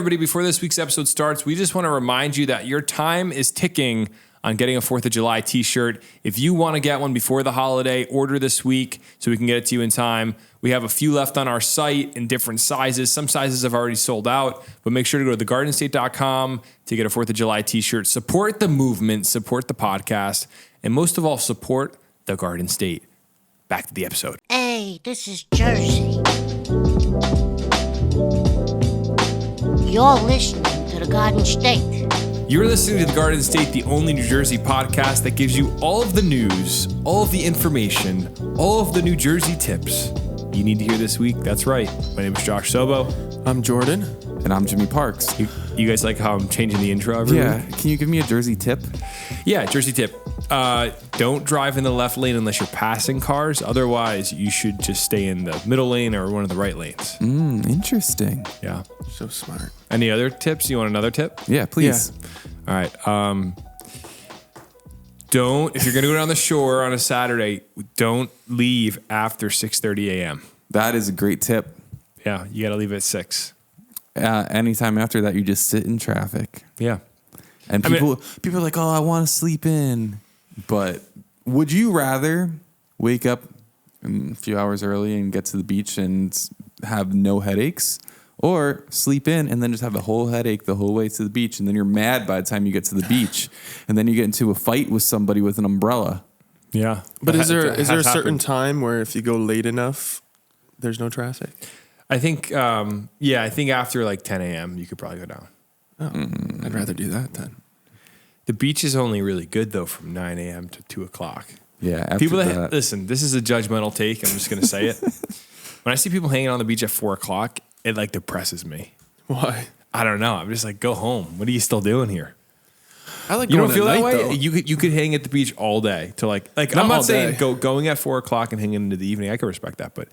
everybody, before this week's episode starts, we just want to remind you that your time is ticking on getting a 4th of July t-shirt. If you want to get one before the holiday, order this week so we can get it to you in time. We have a few left on our site in different sizes. Some sizes have already sold out, but make sure to go to thegardenstate.com to get a 4th of July t-shirt. Support the movement, support the podcast, and most of all, support the Garden State. Back to the episode. Hey, this is Jersey. You're listening to the Garden State. You're listening to The Garden State, the only New Jersey podcast that gives you all of the news, all of the information, all of the New Jersey tips you need to hear this week. That's right. My name is Josh Sobo. I'm Jordan. And I'm Jimmy Parks. You guys like how I'm changing the intro every week? Can you give me a Jersey tip? Yeah, Jersey tip. Don't drive in the left lane unless you're passing cars. Otherwise, you should just stay in the middle lane or one of the right lanes. Interesting. Yeah. So smart. Any other tips? You want another tip? Yeah, please. Yeah. All right. If you're going to go down the shore on a Saturday, don't leave after 6:30 a.m. That is a great tip. Yeah, you got to leave at 6. Anytime after that, you just sit in traffic. Yeah. And people are like, oh, I want to sleep in. But would you rather wake up a few hours early and get to the beach and have no headaches? Or sleep in and then just have a whole headache the whole way to the beach, and then you're mad by the time you get to the beach, and then you get into a fight with somebody with an umbrella. Yeah. But is there a certain time where if you go late enough, there's no traffic? I think, I think after like 10 a.m. you could probably go down. Oh, I'd rather do that then. The beach is only really good though from 9 a.m. to 2 o'clock. Yeah. After People that listen, this is a judgmental take. I'm just going to say it. When I see people hanging on the beach at 4 o'clock, it like depresses me. Why? I don't know. I'm just like, go home. What are you still doing here? I like. You going don't feel at that night, way? though. You could hang at the beach all day to like Not I'm not all saying day. going at 4 o'clock and hanging into the evening. I can respect that, but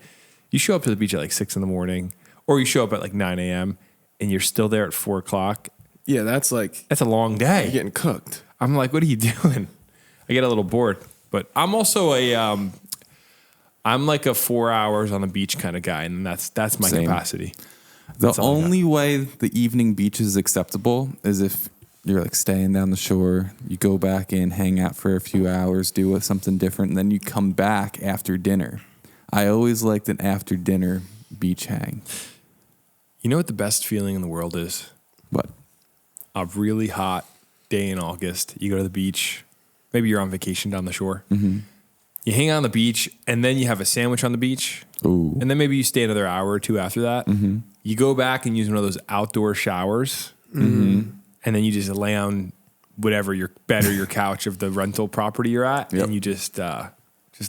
you show up to the beach at like 6 in the morning, or you show up at like 9 a.m. and you're still there at 4 o'clock. Yeah, that's like That's a long day. you're getting cooked. I'm like, what are you doing? I get a little bored, but I'm also I'm like a 4 hours on the beach kind of guy, and that's my Same. capacity. The only way the evening beach is acceptable is if you're like staying down the shore, you go back in, hang out for a few hours, do something different, and then you come back after dinner. I always liked an after dinner beach hang. You know what the best feeling in the world is? What? A really hot day in August. You go to the beach. Maybe you're on vacation down the shore. Mm-hmm. You hang out on the beach, and then you have a sandwich on the beach. Ooh. And then maybe you stay another hour or two after that. Mm-hmm. You go back and use one of those outdoor showers. Mm-hmm. And then you just lay on whatever your bed or your couch of the rental property you're at. Yep. And you just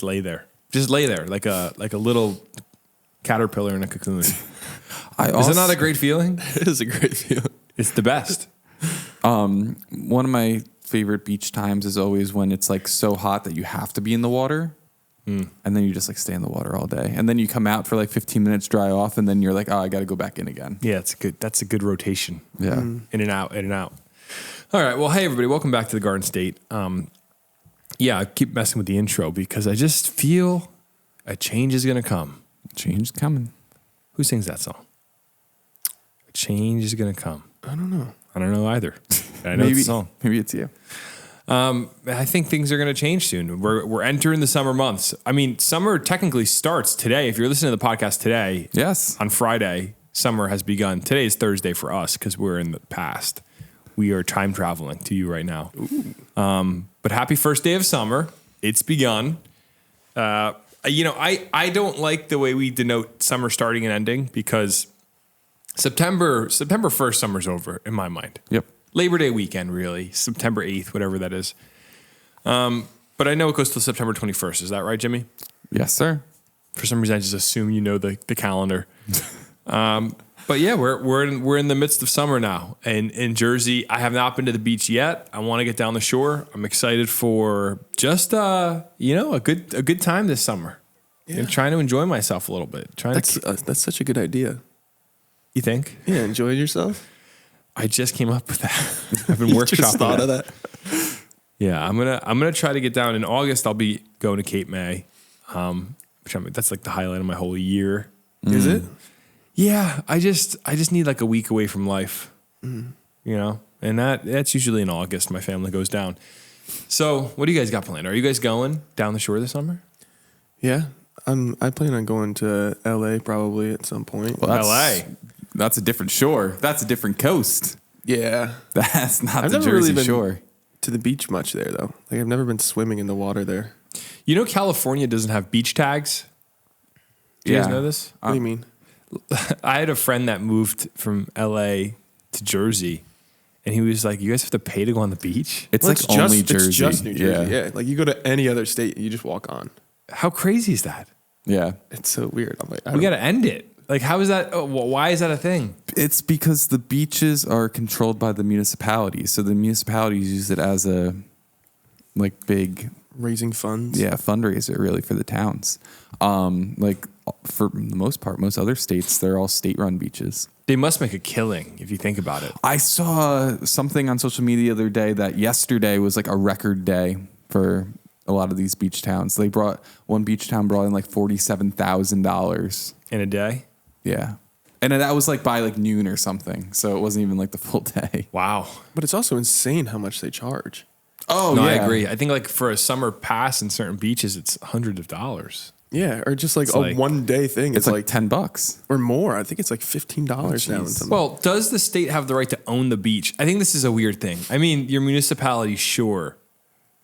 lay there. Just lay there like a little caterpillar in a cocoon. Is it not a great feeling? It is a great feeling. It's the best. One of my favorite beach times is always when it's like so hot that you have to be in the water. And then you just like stay in the water all day. And then you come out for like 15 minutes, dry off, and then you're like, oh, I got to go back in again. Yeah, that's a good rotation. Yeah. In and out, in and out. All right. Well, hey, everybody. Welcome back to the Garden State. I keep messing with the intro because I just feel a change is going to come. Change is coming. Who sings that song? A change is going to come. I don't know. I don't know either. I know it's a song. Maybe it's you. I think things are going to change soon. We're entering the summer months. I mean, summer technically starts today. If you're listening to the podcast today, Yes. on Friday, summer has begun. Today is Thursday for us because we're in the past. We are time traveling to you right now. But happy first day of summer. It's begun. I don't like the way we denote summer starting and ending because September 1st, summer's over in my mind. Yep. Labor Day weekend, really. September 8th, whatever that is. But I know it goes till September 21st. Is that right, Jimmy? Yes, sir. For some reason, I just assume you know the calendar. But yeah, we're in the midst of summer now. And in Jersey, I have not been to the beach yet. I want to get down the shore. I'm excited for just a good time this summer. Yeah. I'm trying to enjoy myself a little bit. That's such a good idea. You think? Yeah, enjoy yourself. I just came up with that. I've been You workshopping just thought of that. Yeah, I'm gonna try to get down in August. I'll be going to Cape May, that's like the highlight of my whole year. Is it? Yeah, I just need like a week away from life, you know, and that's usually in August. My family goes down. So, what do you guys got planned? Are you guys going down the shore this summer? Yeah, I plan on going to LA probably at some point. Well, LA. That's a different shore. That's a different coast. Yeah, That's not I've the never Jersey really been Shore. to the beach much there though. Like I've never been swimming in the water there. You know, California doesn't have beach tags. Do you guys know this? What do you mean? I had a friend that moved from LA to Jersey, and he was like, "You guys have to pay to go on the beach." It's Well, like only Jersey. It's just New Jersey. Yeah. Like you go to any other state, you just walk on. How crazy is that? Yeah. It's so weird. I'm like, We got to end it. Like, how is that? Why is that a thing? It's because the beaches are controlled by the municipalities. So the municipalities use it as a like big raising funds. fundraiser really for the towns. Like for the most part, most other states, they're all state-run beaches. They must make a killing if you think about it. I saw something on social media the other day that yesterday was like a record day for a lot of these beach towns. One beach town brought in like $47,000 In a day? Yeah. And that was like by like noon or something. So it wasn't even like the full day. Wow. But it's also insane how much they charge. Oh, No, yeah. I agree. I think like for a summer pass in certain beaches, it's hundreds of dollars. Yeah, or just like It's a like- 1 day thing. It's like $10. or more. I think it's like $15 now. In jeez. some Well, does the state have the right to own the beach? I think this is a weird thing. I mean, your municipality, sure.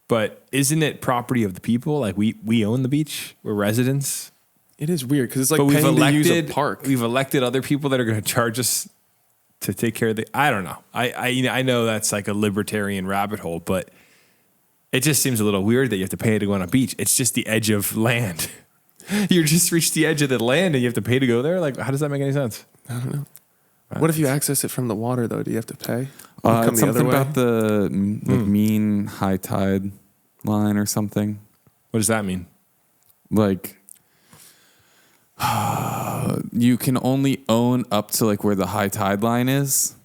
But isn't it property of the people? Like we own the beach. We're residents. it is weird because it's like But we've paying to use elected a park. We've elected other people that are going to charge us to take care of the. I don't know. I know that's like a libertarian rabbit hole, but it just seems a little weird that you have to pay to go on a beach. It's just the edge of land. You just reached the edge of the land and you have to pay to go there. Like, how does that make any sense? I don't know. What if you access it from the water though? Do you have to pay? You come It's the other something way? about the like mean high tide line or something. What does that mean? Like you can only own up to like where the high tide line is,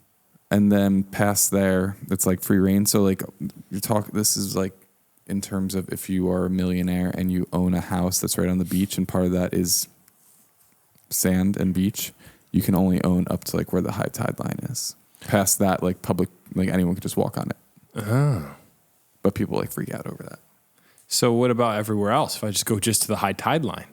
and then past there it's like free reign. So like this is like in terms of if you are a millionaire and you own a house that's right on the beach and part of that is sand and beach, you can only own up to like where the high tide line is. Past that, like public, like anyone could just walk on it. Oh. But people like freak out over that. So what about everywhere else? If I just go just to the high tide line?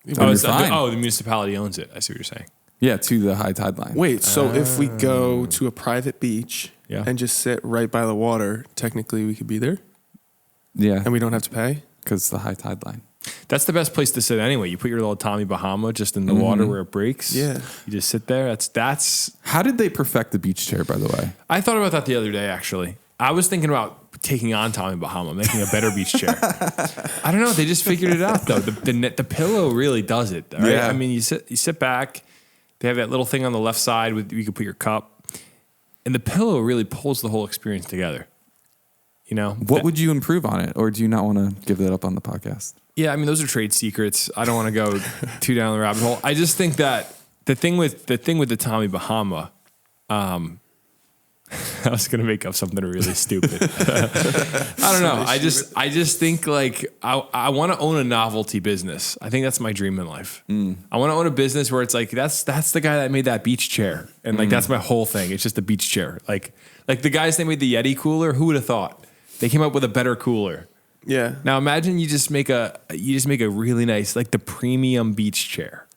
Then you're fine. The municipality owns it. I see what you're saying. Yeah, to the high tide line. Wait, so if we go to a private beach Yeah. and just sit right by the water, technically we could be there Yeah, and we don't have to pay? because the high tide line. That's the best place to sit anyway. You put your little Tommy Bahama just in the water where it breaks. Yeah. You just sit there. That's. How did they perfect the beach chair, by the way? I thought about that the other day, actually. I was thinking about taking on Tommy Bahama, making a better beach chair. I don't know. They just figured it out, though. The pillow really does it. Right? Yeah. I mean, you sit back. They have that little thing on the left side with you can put your cup, and the pillow really pulls the whole experience together. You know, What would you improve on it, or do you not want to give that up on the podcast? Yeah, I mean those are trade secrets. I don't want to go too down the rabbit hole. I just think that the thing with the Tommy Bahama, I was gonna make up something really stupid. I don't know. I just think like I want to own a novelty business. I think that's my dream in life. I want to own a business where it's like that's the guy that made that beach chair, and like that's my whole thing. It's just a beach chair. Like the guys that made the Yeti cooler. Who would have thought they came up with a better cooler? Yeah. Now imagine you just make a really nice, like the premium beach chair,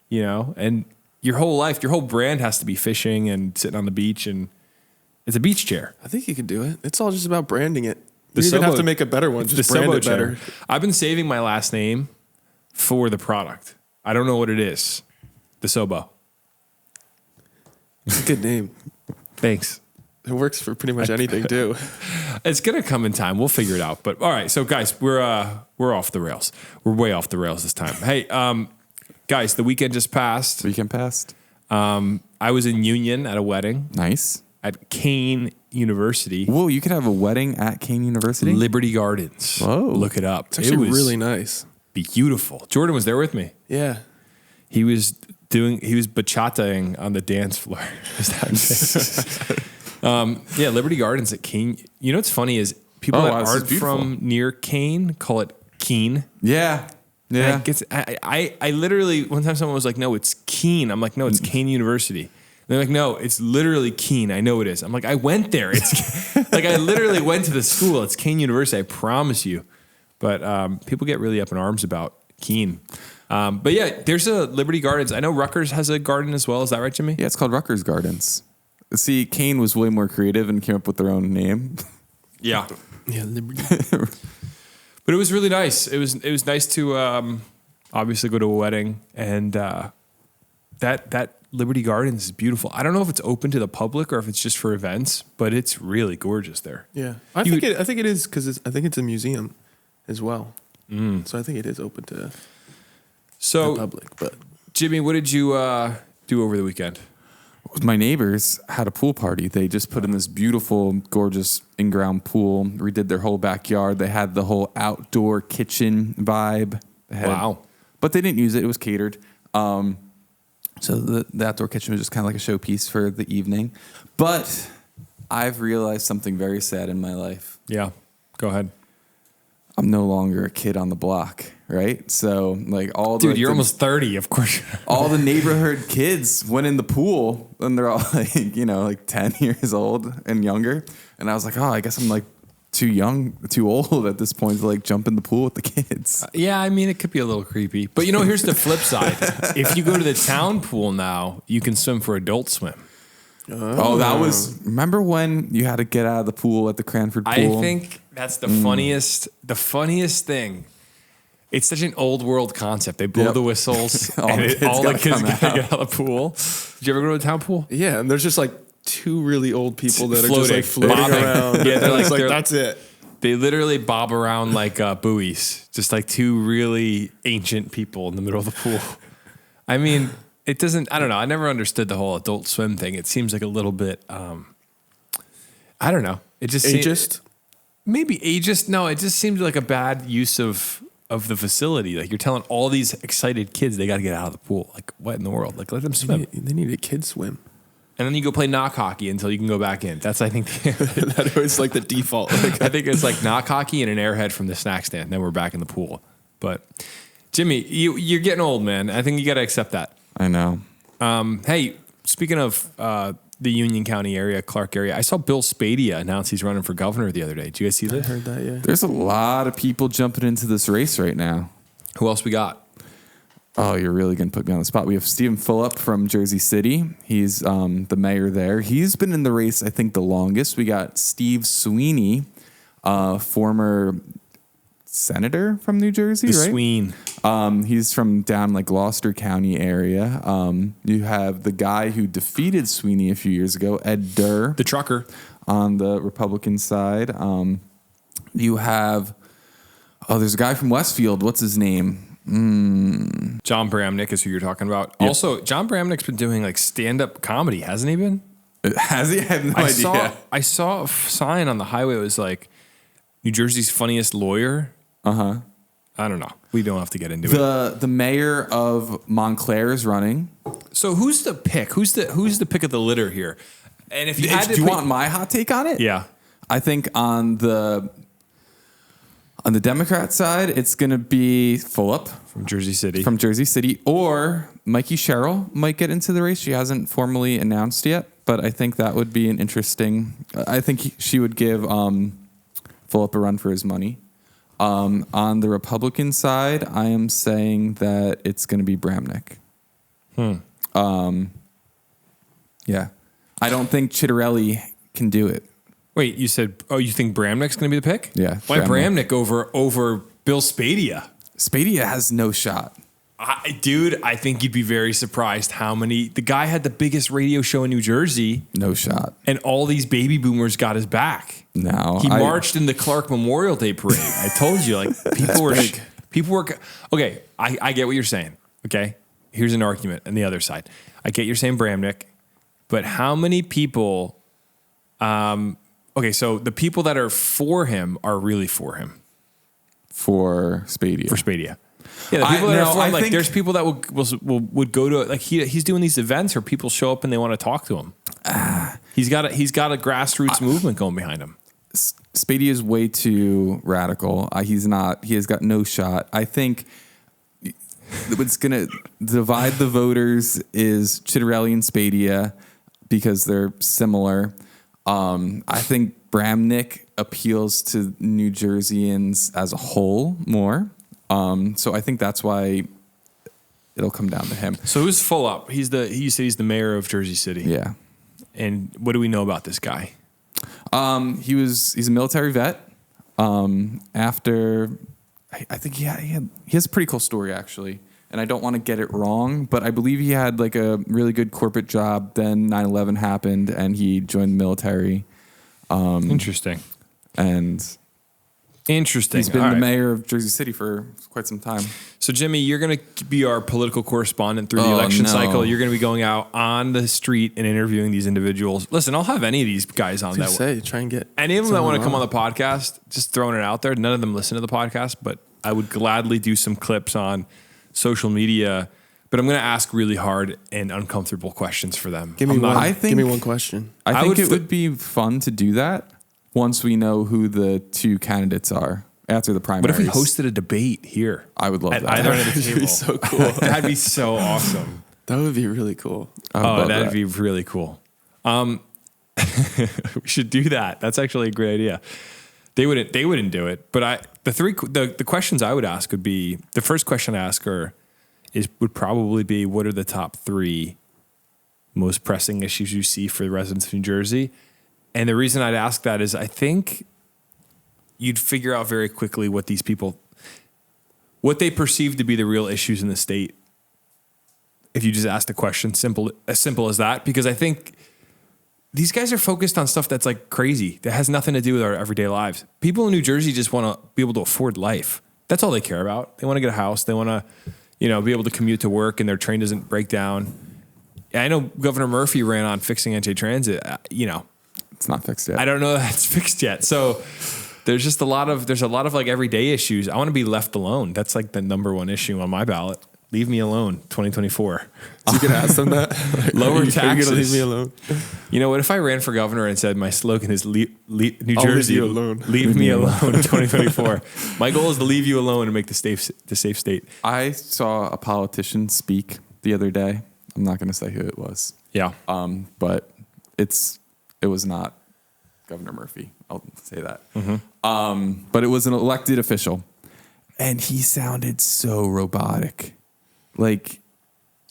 you know, and your whole life, your whole brand has to be fishing and sitting on the beach, and it's a beach chair. I think you could do it. It's all just about branding it. The You even have Sobo- to make a better one. Just the brand Sobo it better. chair. I've been saving my last name for the product. I don't know what it is. The Sobo. It's a good name. Thanks. It works for pretty much anything too. It's gonna come in time. We'll figure it out. But all right, so guys, we're off the rails. We're way off the rails this time. Hey, guys, the weekend just passed. Weekend passed. I was in Union at a wedding Nice. at Kane University, Whoa, you could have a wedding at Kane University? Liberty Gardens. Whoa. Look it up. It's actually it was really nice. beautiful. Jordan was there with me. Yeah. He was bachataing on the dance floor. Is that yeah, Liberty Gardens at Kane. You know what's funny is people Oh, that wow, this is aren't beautiful. from near Kane call it Keene. Yeah. Yeah. I literally, one time someone was like, no, it's Keene. I'm like, no, it's Keene University. They're like, no, it's literally Keene. I know it is. I'm like, I went there. It's like, I literally went to the school. It's Keene University. I promise you. But people get really up in arms about Keene. But yeah, there's a Liberty Gardens. I know Rutgers has a garden as well. Is that right, Jimmy? Yeah, it's called Rutgers Gardens. See, Kane was way more creative and came up with their own name. Yeah. Yeah, Liberty. But it was really nice. It was nice to obviously go to a wedding, and that Liberty Gardens is beautiful. I don't know if it's open to the public or if it's just for events, but it's really gorgeous there. Yeah, I think it is because I think it's a museum as well. So I think it is open to the public. But Jimmy, what did you do over the weekend? My neighbors had a pool party. They just put in this beautiful, gorgeous in-ground pool, redid their whole backyard. They had the whole outdoor kitchen vibe. Wow. But they didn't use it. It was catered. So the outdoor kitchen was just kind of like a showpiece for the evening. But I've realized something very sad in my life. Yeah, go ahead. I'm no longer a kid on the block, right? So like Dude, you're almost 30, of course. All the neighborhood kids went in the pool and they're all like 10 years old and younger. And I was like, oh, I guess I'm like too old at this point to like jump in the pool with the kids. Yeah, I mean, it could be a little creepy. But here's the flip side. If you go to the town pool now, you can swim for Adult Swim. Oh, that was, remember when you had to get out of the pool at the Cranford pool? I think that's the funniest thing. It's such an old world concept. They blow the whistles all and all the kids come gotta get out of the pool. Did you ever go to a town pool? yeah, and there's just like two really old people that Floating. are just like floating Bobbing. around. Yeah, they're like, that's it. They literally bob around like buoys, just like two really ancient people in the middle of the pool. I mean, it doesn't, I don't know. I never understood the whole Adult Swim thing. It seems like a little bit, I don't know. It just Ageist? Maybe ageist. No, it just seems like a bad use of the facility. Like you're telling all these excited kids they got to get out of the pool. Like what in the world? Like let them swim. They need a kid swim. And then you go play knock hockey until you can go back in. That's, I think, That was like the default. I think it's like knock hockey and an airhead from the snack stand. Then we're back in the pool. But Jimmy, you're getting old, man. I think you got to accept that. I know. Hey, speaking of the Union County area, Clark area, I saw Bill Spadia announce he's running for governor the other day. Did you guys see I this? heard that, yeah. There's a lot of people jumping into this race right now. Who else we got? Oh, you're really going to put me on the spot. We have Stephen Fulop from Jersey City. He's the mayor there. He's been in the race, I think, the longest. We got Steve Sweeney, former senator from New Jersey, right? Sween. He's from down like Gloucester County area. You have the guy who defeated Sweeney a few years ago, Ed Durr. The trucker. On the Republican side. You have, there's a guy from Westfield. What's his name? John Bramnick is who you're talking about. Yep. Also, John Bramnick's been doing like stand-up comedy, hasn't he been? Has he? I have no idea. I saw a sign on the highway. It was like New Jersey's funniest lawyer. Uh-huh. I don't know. We don't have to get into it. The mayor of Montclair is running. So who's the pick? Who's the pick of the litter here? And if you had to Do you want my hot take on it? Yeah. I think on the Democrat side, it's going to be Fulop From Jersey City. Or Mikey Sherrill might get into the race. She hasn't formally announced yet, but I think that would be an interesting. I think she would give Fulop a run for his money. On the Republican side, I am saying that it's going to be Bramnick. Yeah. I don't think Chitterelli can do it. Wait, you said, you think Bramnick's going to be the pick? Yeah. Why Bramnick over Bill Spadia? Spadia has no shot. Dude, I think you'd be very surprised the guy had the biggest radio show in New Jersey. No shot. And all these baby boomers got his back. No. He marched in the Clark Memorial Day Parade. I told you, like people were, okay, I get what you're saying. Okay. Here's an argument on the other side. I get you're saying Bramnick, but how many people, okay, so the people that are for him are really for him. For Spadia. For Spadia. Yeah, the people that are for him, like there's people that would go to, like he's doing these events where people show up and they want to talk to him. He's got a grassroots movement going behind him. Spadia is way too radical. He has got no shot. I think what's going to divide the voters is Chitterelli and Spadia because they're similar. I think Bramnick appeals to New Jerseyans as a whole more. So I think that's why it'll come down to him. So who's full up? You said he's the mayor of Jersey City. Yeah. And what do we know about this guy? He's a military vet. After, I think he has a pretty cool story actually, and I don't want to get it wrong, but I believe he had like a really good corporate job. Then 9/11 happened, and he joined the military. Interesting. And Interesting. he's been All the right. mayor of Jersey City for quite some time. So, Jimmy, you're going to be our political correspondent through the election no. cycle. You're going to be going out on the street and interviewing these individuals. Listen, I'll have any of these guys on that. Try and get Any of them that want to come on on. the podcast, just throwing it out there. None of them listen to the podcast, but I would gladly do some clips on social media. But I'm going to ask really hard and uncomfortable questions for them. Give me one. I think- give me one question. I think it would would be fun to do that once we know who the two candidates are after the primaries. What if we hosted a debate here? I would love At that. either end of the That'd table. be so cool. That'd be so awesome. That would be really cool. I would love That'd that. be really cool. We should do that. That's actually a great idea. They wouldn't do it. But the questions I would ask would be, the first question I ask her would probably be, what are the top 3 most pressing issues you see for the residents of New Jersey? And the reason I'd ask that is I think you'd figure out very quickly what these people, what they perceive to be the real issues in the state. If you just ask the question as simple as that, because I think these guys are focused on stuff that's like crazy, that has nothing to do with our everyday lives. People in New Jersey just want to be able to afford life. That's all they care about. They want to get a house. They want to, be able to commute to work and their train doesn't break down. I know Governor Murphy ran on fixing NJ Transit. It's not fixed yet. I don't know that it's fixed yet. So there's just a lot of like everyday issues. I want to be left alone. That's like the number one issue on my ballot. Leave me alone, 2024. So you can ask them that. Like, Lower are you taxes. gonna leave me alone? You know what? If I ran for governor and said my slogan is New I'll Jersey, leave you alone. leave me alone, 2024. My goal is to leave you alone and make the safe state. I saw a politician speak the other day. I'm not going to say who it was. Yeah. But it was not Governor Murphy. I'll say that. But it was an elected official, and he sounded so robotic. Like,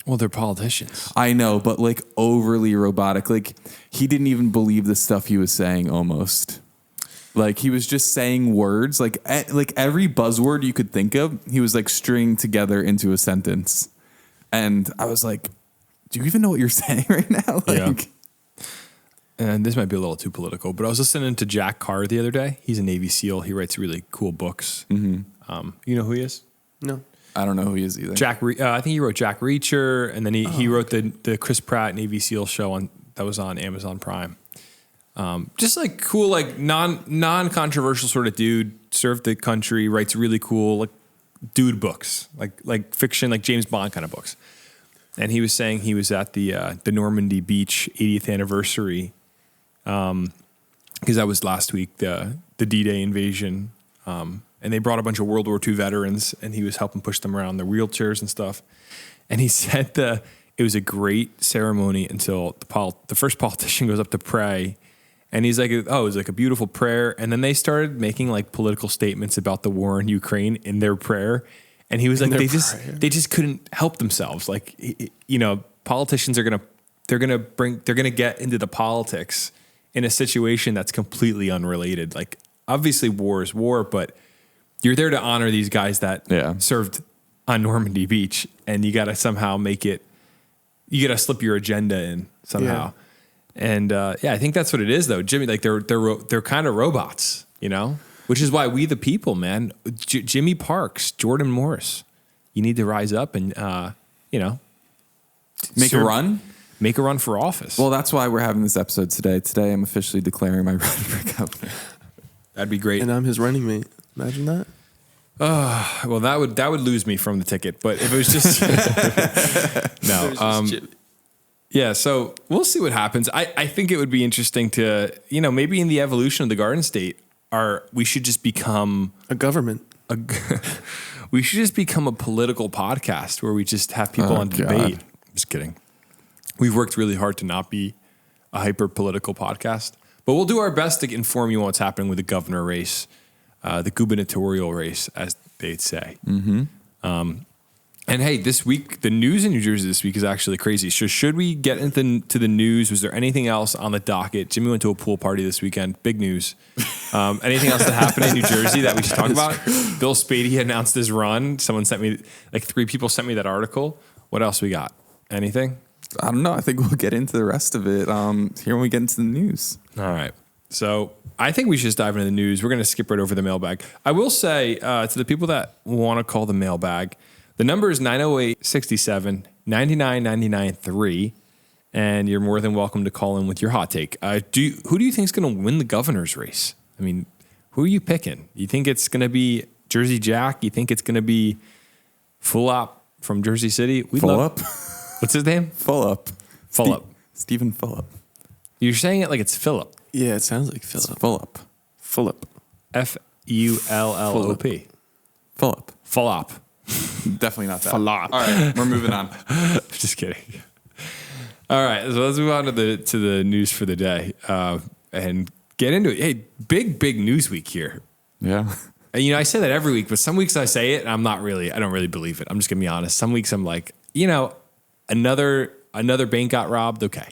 Well, they're politicians. I know, but like overly robotic. Like he didn't even believe the stuff he was saying almost. Like he was just saying words, like every buzzword you could think of, he was like stringing together into a sentence. And I was like, do you even know what you're saying right now? Like, And this might be a little too political, but I was listening to Jack Carr the other day. He's a Navy SEAL. He writes really cool books. Mm-hmm. You know who he is? No. I don't know who he is either. I think he wrote Jack Reacher, and then he wrote the Chris Pratt Navy SEAL show that was on Amazon Prime. Just like cool, like non-controversial sort of dude. Served the country, writes really cool like dude books, like fiction, like James Bond kind of books. And he was saying he was at the Normandy Beach 80th anniversary, because that was last week, the D-Day invasion. And they brought a bunch of World War II veterans, and he was helping push them around their wheelchairs and stuff. And he said it was a great ceremony until the first politician goes up to pray, and he's like, "Oh, it was like a beautiful prayer." And then they started making like political statements about the war in Ukraine in their prayer, and he was like, they just couldn't help themselves. Like, politicians are gonna get into the politics in a situation that's completely unrelated. Like, obviously, war is war, but you're there to honor these guys that served on Normandy Beach, and you got to somehow you got to slip your agenda in somehow. Yeah. And I think that's what it is, though, Jimmy. Like they're kind of robots, which is why we the people, man. Jimmy Parks, Jordan Morris, you need to rise up and Make a run? Make a run for office. Well, that's why we're having this episode today. Today, I'm officially declaring my run for governor. That'd be great. And I'm his running mate. Imagine that. Well, that would lose me from the ticket. But if it was just no, yeah. So we'll see what happens. I think it would be interesting to maybe in the evolution of the Garden State, we should just become A government. We should just become a political podcast where we just have people on debate. Just kidding. We've worked really hard to not be a hyper political podcast, but we'll do our best to inform you on what's happening with the governor race, the gubernatorial race, as they'd say. And hey, this week, the news in New Jersey this week is actually crazy. So should we get into the news? Was there anything else on the docket? Jimmy went to a pool party this weekend. Big news. Anything else that happened in New Jersey that we should talk about? Bill Spady announced his run. Someone sent me, 3 people sent me that article. What else we got? Anything? I don't know. I think we'll get into the rest of it here when we get into the news. All right. So I think we should just dive into the news. We're going to skip right over the mailbag. I will say to the people that want to call the mailbag, the number is 908-67 99 3, and you're more than welcome to call in with your hot take. Who do you think is going to win the governor's race? I mean, who are you picking? You think it's going to be Jersey Jack? You think it's going to be Fulop from Jersey City? Fulop? What's his name? Fulop. Stephen Fulop. You're saying it like it's Philip. Yeah, it sounds like Philip. Fulop. Philip. Fullop. Fulop. Fulop. Definitely not that. Fulop. All right, we're moving on. Just kidding. All right, so let's move on to the news for the day and get into it. Hey, big news week here. Yeah. And, I say that every week, but some weeks I say it and I don't really believe it. I'm just gonna be honest. Some weeks I'm like, another bank got robbed. Okay.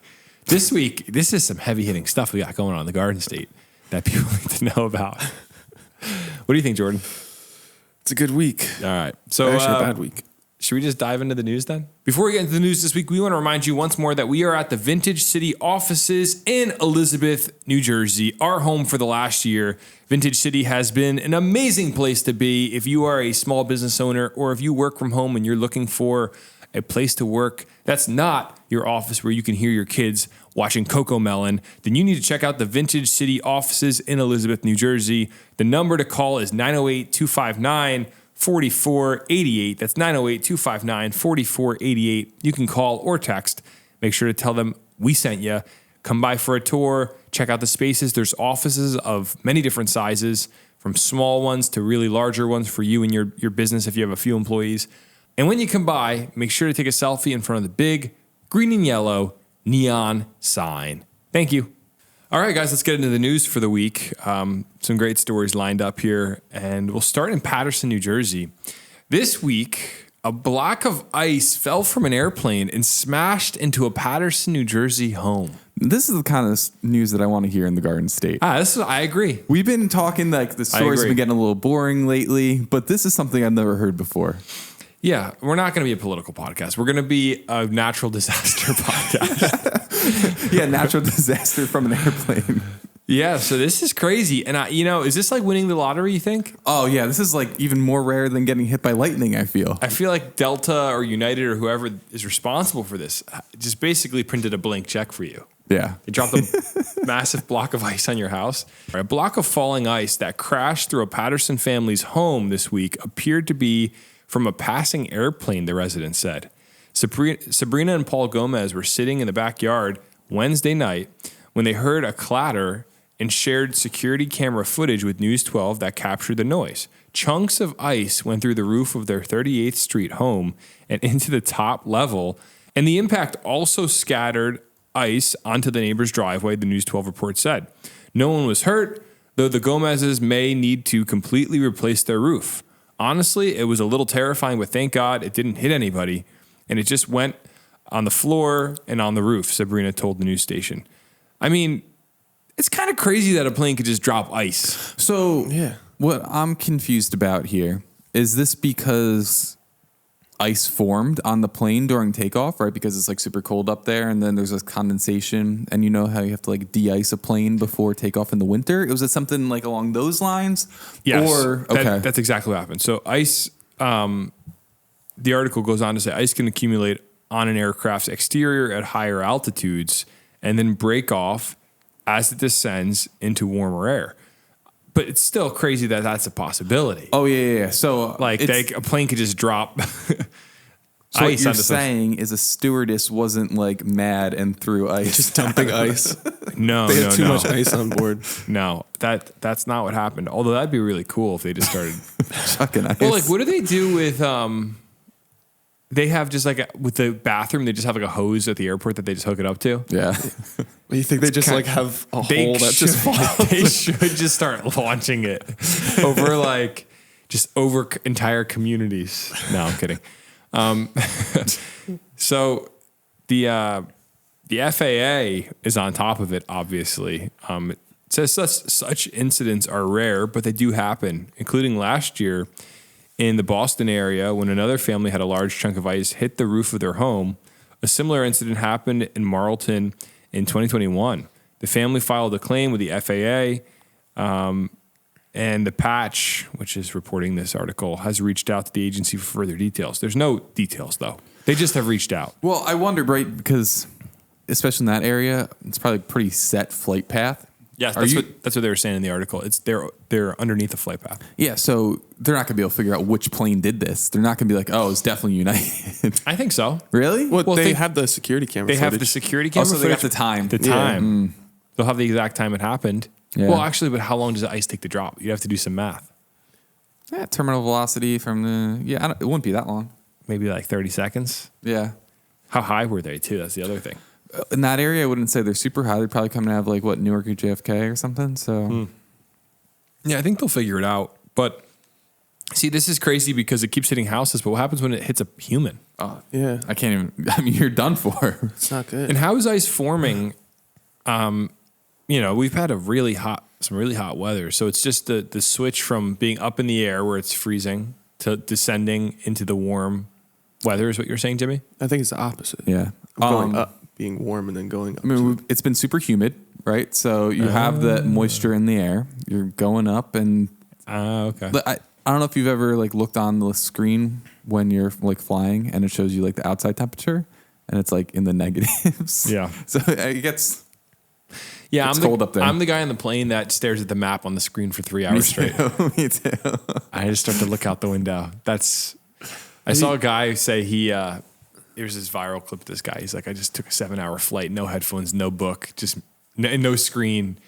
This week, this is some heavy hitting stuff we got going on in the Garden State that people need to know about. What do you think, Jordan? It's a good week. All right. So Actually, a bad week. Should we just dive into the news then? Before we get into the news this week, we want to remind you once more that we are at the Vintage City offices in Elizabeth, New Jersey, our home for the last year. Vintage City has been an amazing place to be if you are a small business owner or if you work from home and you're looking for a place to work that's not your office where you can hear your kids watching Coco Melon, then you need to check out the Vintage City offices in Elizabeth, New Jersey. The number to call is 908-259-4488. That's 908-259-4488. You can call or text. Make sure to tell them we sent you. Come by for a tour. Check out the spaces. There's offices of many different sizes, from small ones to really larger ones for you and your business if you have a few employees. And when you come by, make sure to take a selfie in front of the big green and yellow neon sign. Thank you. All right, guys, let's get into the news for the week. Some great stories lined up here, and we'll start in Paterson, New Jersey. This week, a block of ice fell from an airplane and smashed into a Paterson, New Jersey home. This is the kind of news that I want to hear in the Garden State. I agree. We've been talking like the stories have been getting a little boring lately, but this is something I've never heard before. Yeah, we're not going to be a political podcast. We're going to be a natural disaster podcast. Yeah, natural disaster from an airplane. Yeah, so this is crazy. And, is this like winning the lottery, you think? Oh, yeah, this is like even more rare than getting hit by lightning, I feel. I feel like Delta or United or whoever is responsible for this just basically printed a blank check for you. Yeah. They dropped a massive block of ice on your house. A block of falling ice that crashed through a Paterson family's home this week appeared to be from a passing airplane, the resident said. Sabrina and Paul Gomez were sitting in the backyard Wednesday night when they heard a clatter and shared security camera footage with News 12 that captured the noise. Chunks of ice went through the roof of their 38th Street home and into the top level, and the impact also scattered ice onto the neighbor's driveway, the News 12 report said. No one was hurt, though the Gomez's may need to completely replace their roof. Honestly, it was a little terrifying, but thank God it didn't hit anybody, and it just went on the floor and on the roof, Sabrina told the news station. I mean, it's kind of crazy that a plane could just drop ice. So, yeah, what I'm confused about here, is this because ice formed on the plane during takeoff, right? Because it's like super cold up there, and then there's this condensation, and you know how you have to like de-ice a plane before takeoff in the winter? Was it something like along those lines? Yes, or okay, that's exactly what happened. So ice, the article goes on to say ice can accumulate on an aircraft's exterior at higher altitudes and then break off as it descends into warmer air. But it's still crazy that that's a possibility. Oh, yeah. So like a plane could just drop So what ice you're onto some- saying is a stewardess wasn't like mad and threw ice. Just dumping ice. No, They no, had too no. much ice on board. No, that's not what happened. Although that'd be really cool if they just started. chucking ice. Well, like, what do they do with They have just like with the bathroom, they just have like a hose at the airport that they just hook it up to. Yeah. Well, you think they just like have a hole that just falls? They should just start launching it over like just over entire communities. No, I'm kidding. So the FAA is on top of it. Obviously, it says such incidents are rare, but they do happen, including last year in the Boston area when another family had a large chunk of ice hit the roof of their home. A similar incident happened in Marlton in 2021. The family filed a claim with the FAA, and the Patch, which is reporting this article, has reached out to the agency for further details. There's no details, though. They just have reached out. Well, I wonder, right? Because especially in that area, it's probably a pretty set flight path. Yes, Are that's what they were saying in the article. It's they're underneath the flight path. Yeah, so they're not going to be able to figure out which plane did this. They're not going to be like, oh, it's definitely United. I think so. Really? Well, Well, they they- have the security camera. They have footage. the security camera. Also, they got footage. the time. The time. They'll have the exact time it happened. Yeah. Well, actually, but how long does the ice take to drop? You'd have to do some math. Yeah, terminal velocity from the... Yeah, it wouldn't be that long. Maybe like 30 seconds. Yeah. How high were they, too? That's the other thing. In that area, I wouldn't say they're super high. They're probably coming out of like, what, Newark or JFK or something. So... Yeah, I think they'll figure it out. But see, this is crazy because it keeps hitting houses. But what happens when it hits a human? Yeah, I can't even... I mean, you're done for. it's not good. And how is ice forming? We've had some really hot weather. So it's just the switch from being up in the air where it's freezing to descending into the warm weather is what you're saying, Jimmy? I think it's the opposite. Yeah. Going up, being warm, and then going up. I mean, it's been super humid, right? So you have that moisture in the air. You're going up, and Okay. I don't know if you've ever like looked on the screen when you're like flying, and it shows you like the outside temperature, and it's like in the negatives. Yeah. So it gets Yeah, It's cold up there. I'm the guy on the plane that stares at the map on the screen for 3 hours straight. me too. I just start to look out the window. I saw a guy say here's this viral clip of this guy. He's like, I just took a 7-hour flight, no headphones, no book, just no screen.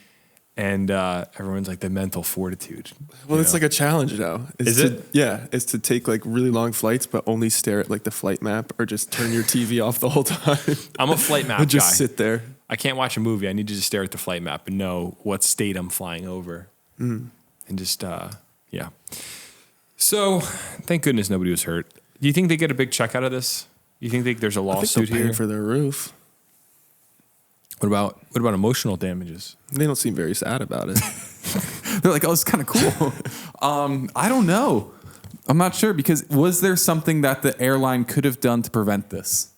And everyone's like the mental fortitude. Well, it's like a challenge now. Is it? Yeah, it's to take like really long flights, but only stare at like the flight map, or just turn your TV off the whole time. I'm a flight map and just guy. sit there. I can't watch a movie. I need to just stare at the flight map and know what state I'm flying over. And just, yeah. So thank goodness nobody was hurt. Do you think they get a big check out of this? Do you think there's a I think lawsuit they're paying here? for their roof. What about emotional damages? They don't seem very sad about it. They're like, oh, it's kind of cool. I don't know. I'm not sure, because was there something that the airline could have done to prevent this?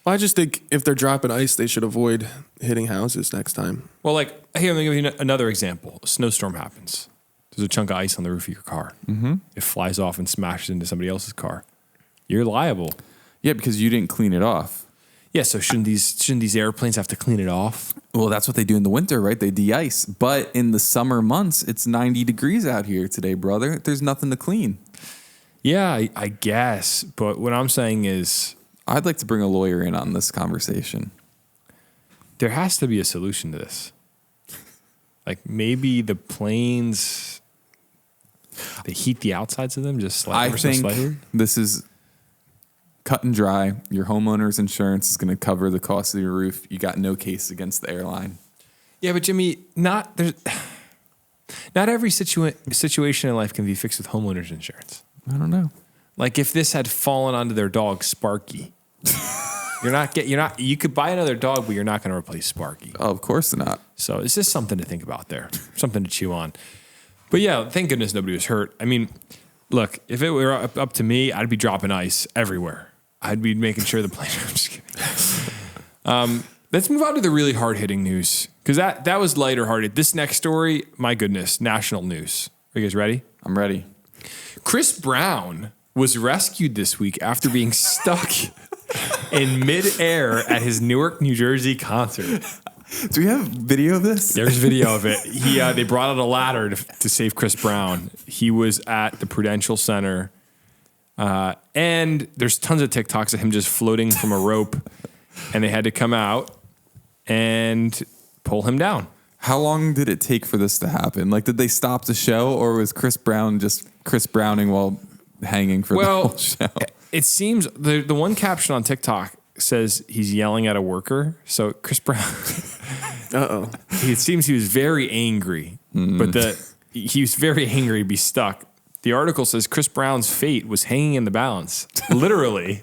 Well, I just think if they're dropping ice, they should avoid hitting houses next time. Well, like, here, let me give you another example. A snowstorm happens. There's a chunk of ice on the roof of your car. Mm-hmm. It flies off and smashes into somebody else's car. You're liable. Yeah, because you didn't clean it off. Yeah, so shouldn't these airplanes have to clean it off? Well, that's what they do in the winter, right? They de-ice. But in the summer months, it's 90 degrees out here today, brother. There's nothing to clean. Yeah, I guess. But what I'm saying is I'd like to bring a lawyer in on this conversation. there has to be a solution to this. Like maybe the planes, they heat the outsides of them just slightly. I think this is cut and dry. Your homeowner's insurance is going to cover the cost of your roof. You got no case against the airline. Yeah, but Jimmy, not every situation in life can be fixed with homeowners insurance. I don't know. Like if this had fallen onto their dog Sparky, you could buy another dog, but you're not going to replace Sparky. Oh, of course not. So it's just something to think about there, something to chew on. But yeah, thank goodness nobody was hurt. I mean, look, if it were up to me, I'd be dropping ice everywhere. I'd be making sure the plane. I'm just kidding. Let's move on to the really hard-hitting news, because that was lighter-hearted. This next story, my goodness, national news. Are you guys ready? I'm ready. Chris Brown was rescued this week after being stuck in midair at his Newark, New Jersey concert. Do we have video of this? There's video of it. They brought out a ladder to save Chris Brown. He was at the Prudential Center And there's tons of TikToks of him just floating from a rope, and they had to come out and pull him down. How long did it take for this to happen? Like, did they stop the show, or was Chris Brown just Chris Browning while hanging for the whole show? It seems the one caption on TikTok says he's yelling at a worker. So Chris Brown, it seems he was very angry, but he was very angry to be stuck. The article says Chris Brown's fate was hanging in the balance, literally,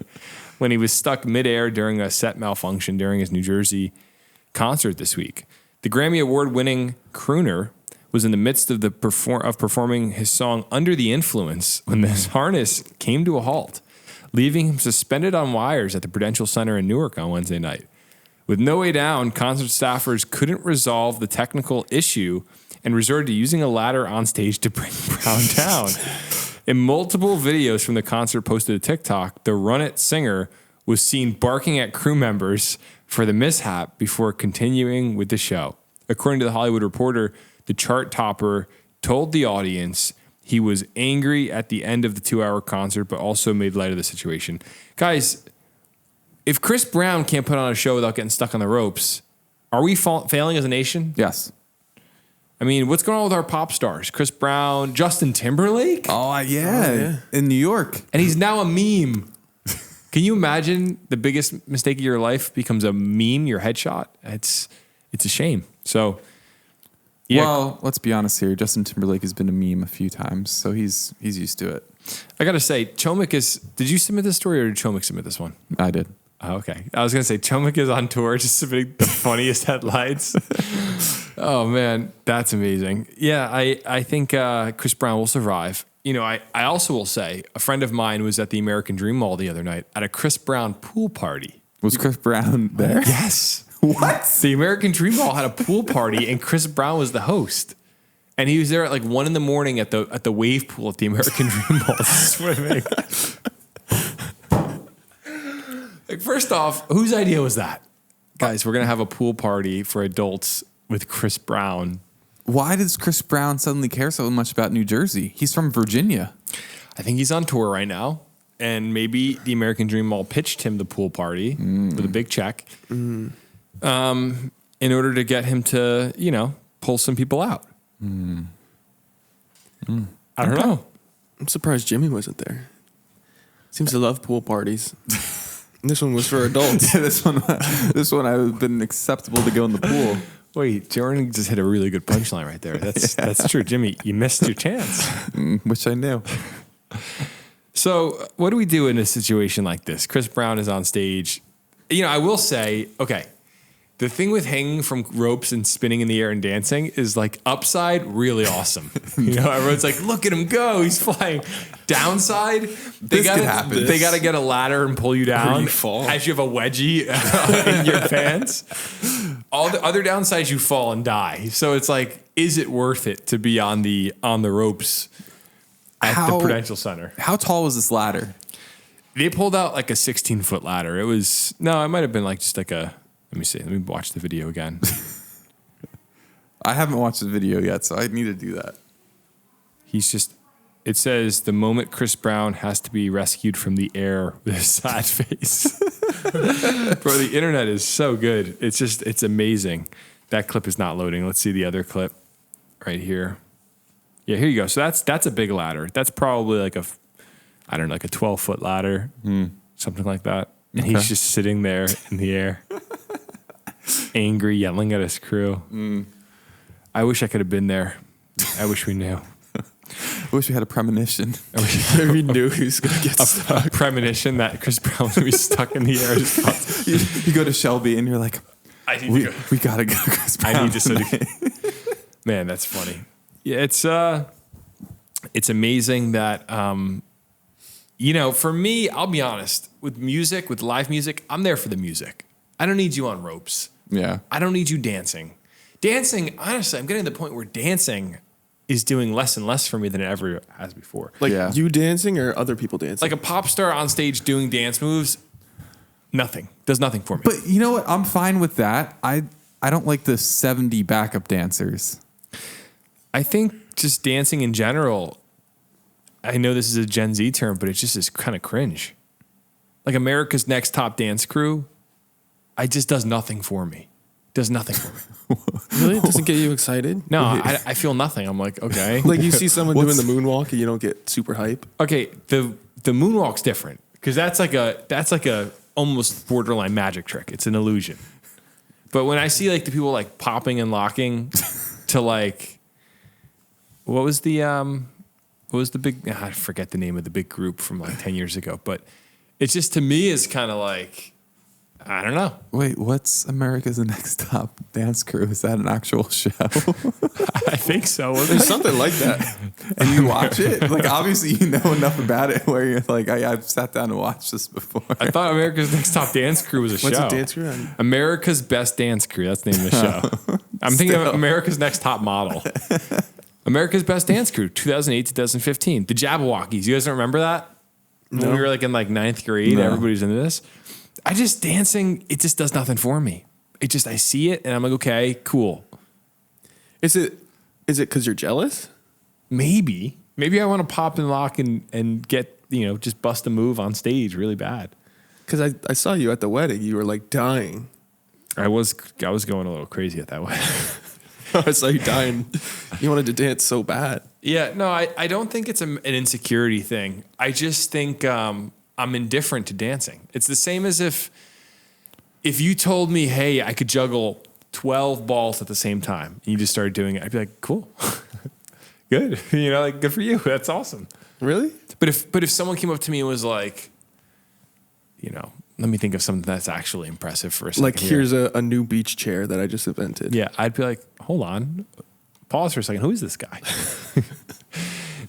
when he was stuck midair during a set malfunction during his New Jersey concert this week. The Grammy Award-winning crooner was in the midst of performing his song Under the Influence when this harness came to a halt, leaving him suspended on wires at the Prudential Center in Newark on Wednesday night. With no way down, concert staffers couldn't resolve the technical issue and resorted to using a ladder on stage to bring Brown down. In multiple videos from the concert posted to TikTok, the Run It singer was seen barking at crew members for the mishap before continuing with the show. According to The Hollywood Reporter, the chart topper told the audience he was angry at the end of the 2-hour concert, but also made light of the situation. Guys, if Chris Brown can't put on a show without getting stuck on the ropes, are we failing as a nation? Yes. I mean, what's going on with our pop stars? Chris Brown, Justin Timberlake? Oh, yeah. In New York. And he's now a meme. Can you imagine the biggest mistake of your life becomes a meme, your headshot? It's a shame. So, yeah. Well, let's be honest here. Justin Timberlake has been a meme a few times, so he's used to it. I got to say, Chomik is... Did you submit this story or did Chomik submit this one? I did. Oh, okay. I was going to say, Chomik is on tour just submitting the funniest headlines. Oh, man. That's amazing. Yeah, I think Chris Brown will survive. You know, I also will say, a friend of mine was at the American Dream Mall the other night at a Chris Brown pool party. Was Chris Brown there? Yes. What? The American Dream Mall had a pool party, and Chris Brown was the host. And he was there at like 1 a.m. at the wave pool at the American Dream Mall swimming. Like, first off, whose idea was that? Guys, we're going to have a pool party for adults with Chris Brown. Why does Chris Brown suddenly care so much about New Jersey? He's from Virginia. I think he's on tour right now. And maybe the American Dream Mall pitched him the pool party with a big check in order to get him to, you know, pull some people out. I don't know. I'm surprised Jimmy wasn't there. Seems to love pool parties. This one was for adults. Yeah, this one I would have been acceptable to go in the pool. Wait, Jordan just hit a really good punchline right there. That's true. Jimmy, you missed your chance. Which I knew. So what do we do in a situation like this? Chris Brown is on stage. You know, I will say, okay, the thing with hanging from ropes and spinning in the air and dancing is like upside, really awesome. You know, everyone's like, look at him go. He's flying. Downside, they got to get a ladder and pull you down as you have a wedgie in your pants. All the other downsides, you fall and die. So it's like, is it worth it to be on the ropes at the Prudential Center? How tall was this ladder? They pulled out like a 16-foot ladder. It might have been like just like a... Let me see. Let me watch the video again. I haven't watched the video yet, so I need to do that. It says, the moment Chris Brown has to be rescued from the air with a sad face. Bro, the internet is so good. It's amazing. That clip is not loading. Let's see the other clip right here. Yeah, here you go. So that's a big ladder. That's probably like a 12-foot ladder, something like that. And he's just sitting there in the air, angry, yelling at his crew. I wish I could have been there. I wish we knew. I wish we had a premonition. We knew he was going to get stuck. A premonition that Chris Brown was going to be stuck in the air. You go to Shelby and you're like, we got to go to Chris Brown. I need to. Man, that's funny. Yeah, it's amazing that, you know, for me, I'll be honest, with music, with live music, I'm there for the music. I don't need you on ropes. Yeah. I don't need you dancing. Dancing, honestly, I'm getting to the point where dancing is doing less and less for me than it ever has before. Like you dancing or other people dancing? Like a pop star on stage doing dance moves, does nothing for me. But you know what? I'm fine with that. I don't like the 70 backup dancers. I think just dancing in general, I know this is a Gen Z term, but it just is kind of cringe. Like America's Next Top Dance Crew, it just does nothing for me. Does nothing for me. Really? It doesn't get you excited? No, I feel nothing. I'm like, okay. Like you see someone doing the moonwalk and you don't get super hype. Okay, the moonwalk's different because that's like a almost borderline magic trick. It's an illusion. But when I see like the people like popping and locking to like, what was the big? I forget the name of the big group from like 10 years ago. But it's just to me is kind of like, I don't know. Wait, what's America's Next Top Dance Crew? Is that an actual show? I think so. There's something like that. And you watch it? Like, obviously, you know enough about it where you're like, I've sat down and watched this before. I thought America's Next Top Dance Crew was a show. What's a dance crew? America's Best Dance Crew. That's the name of the show. I'm thinking of America's Next Top Model. America's Best Dance Crew, 2008 to 2015. The Jabberwockies. You guys don't remember that? No. When we were like in like ninth grade, No. everybody's into this. Dancing, it just does nothing for me. I see it and I'm like, okay, cool. Is it because you're jealous? Maybe I want to pop and lock and get, just bust a move on stage really bad. Because I saw you at the wedding. You were like dying. I was going a little crazy at that way. I saw you dying. You wanted to dance so bad. Yeah, no, I don't think it's an insecurity thing. I just think I'm indifferent to dancing. It's the same as if you told me, hey, I could juggle 12 balls at the same time, and you just started doing it, I'd be like, cool. Good. Like good for you. That's awesome. Really? But if someone came up to me and was like, let me think of something that's actually impressive for a second. Like here's a new beach chair that I just invented. Yeah, I'd be like, hold on. Pause for a second. Who is this guy?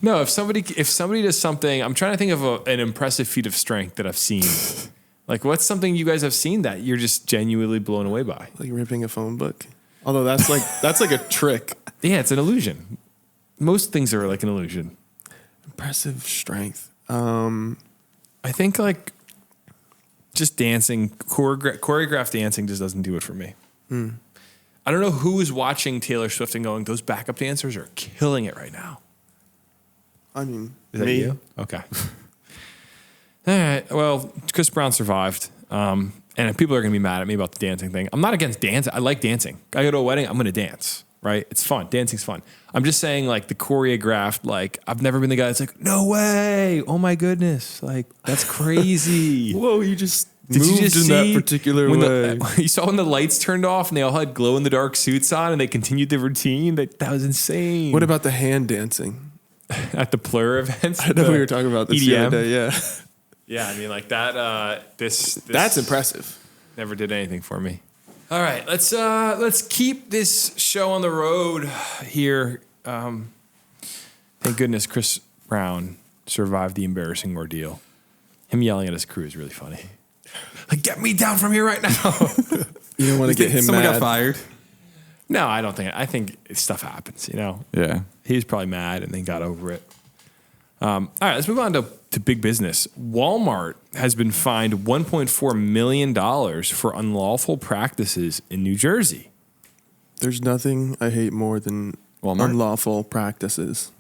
No, if somebody does something, I'm trying to think of an impressive feat of strength that I've seen. Like, what's something you guys have seen that you're just genuinely blown away by? Like ripping a phone book. Although that's like a trick. Yeah, it's an illusion. Most things are like an illusion. Impressive strength. I think like just dancing, choreographed dancing just doesn't do it for me. I don't know who is watching Taylor Swift and going, those backup dancers are killing it right now. I mean, Is that me. you? Okay. All right. Well, Chris Brown survived. And people are going to be mad at me about the dancing thing. I'm not against dancing. I like dancing. I go to a wedding, I'm going to dance, right? It's fun. Dancing's fun. I'm just saying, like, the choreographed, like, I've never been the guy that's like, no way. Oh, my goodness. Like, that's crazy. Whoa, you just Did moved you just in see that particular when way. you saw when the lights turned off and they all had glow in the dark suits on and they continued the routine? That was insane. What about the hand dancing? at the Plur events? I know we were talking about this the EDM? other day. Yeah, Yeah, I mean, like that. This that's impressive. never did anything for me. All right, let's keep this show on the road here. Thank goodness Chris Brown survived the embarrassing ordeal. Him yelling at his crew is really funny. Like, get me down from here right now. You don't want to get him Someone mad. got fired. No, I don't think. I think stuff happens. Yeah. He was probably mad and then got over it. All right, let's move on to big business. Walmart has been fined $1.4 million for unlawful practices in New Jersey. There's nothing I hate more than Walmart? unlawful practices.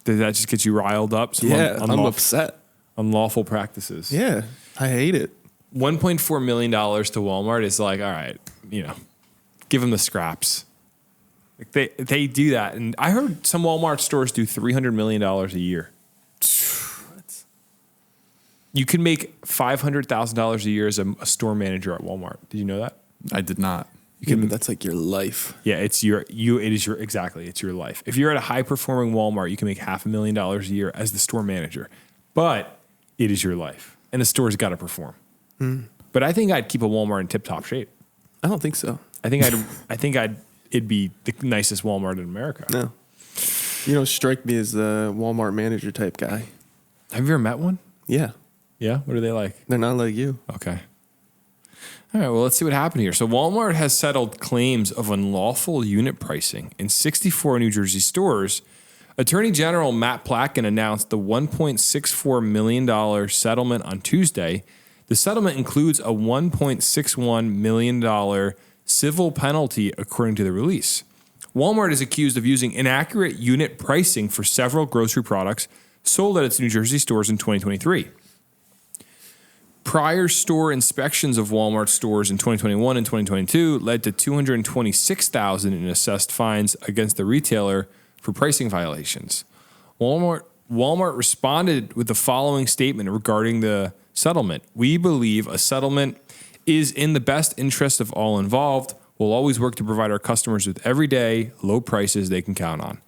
Did that just get you riled up? Some I'm upset. unlawful practices. Yeah, I hate it. $1.4 million to Walmart is like, all right, give them the scraps. Like they do that. And I heard some Walmart stores do $300 million a year. You can make $500,000 a year as a store manager at Walmart. Did you know that? I did not. But that's like your life. Yeah, it's your life. If you're at a high performing Walmart, you can make $500,000 a year as the store manager. But it is your life. And the store's got to perform. But I think I'd keep a Walmart in tip top shape. I don't think so. It'd be the nicest Walmart in America. No. You don't strike me as the Walmart manager type guy. Have you ever met one? Yeah. Yeah? What are they like? They're not like you. Okay. All right, well, let's see what happened here. So Walmart has settled claims of unlawful unit pricing in 64 New Jersey stores. Attorney General Matt Platkin announced the $1.64 million settlement on Tuesday. The settlement includes a $1.61 million civil penalty, according to the release. Walmart is accused of using inaccurate unit pricing for several grocery products, sold at its New Jersey stores in 2023. Prior store inspections of Walmart stores in 2021 and 2022 led to $226,000 in assessed fines against the retailer for pricing violations. Walmart responded with the following statement regarding the settlement. We believe a settlement is in the best interest of all involved. We'll always work to provide our customers with everyday low prices they can count on.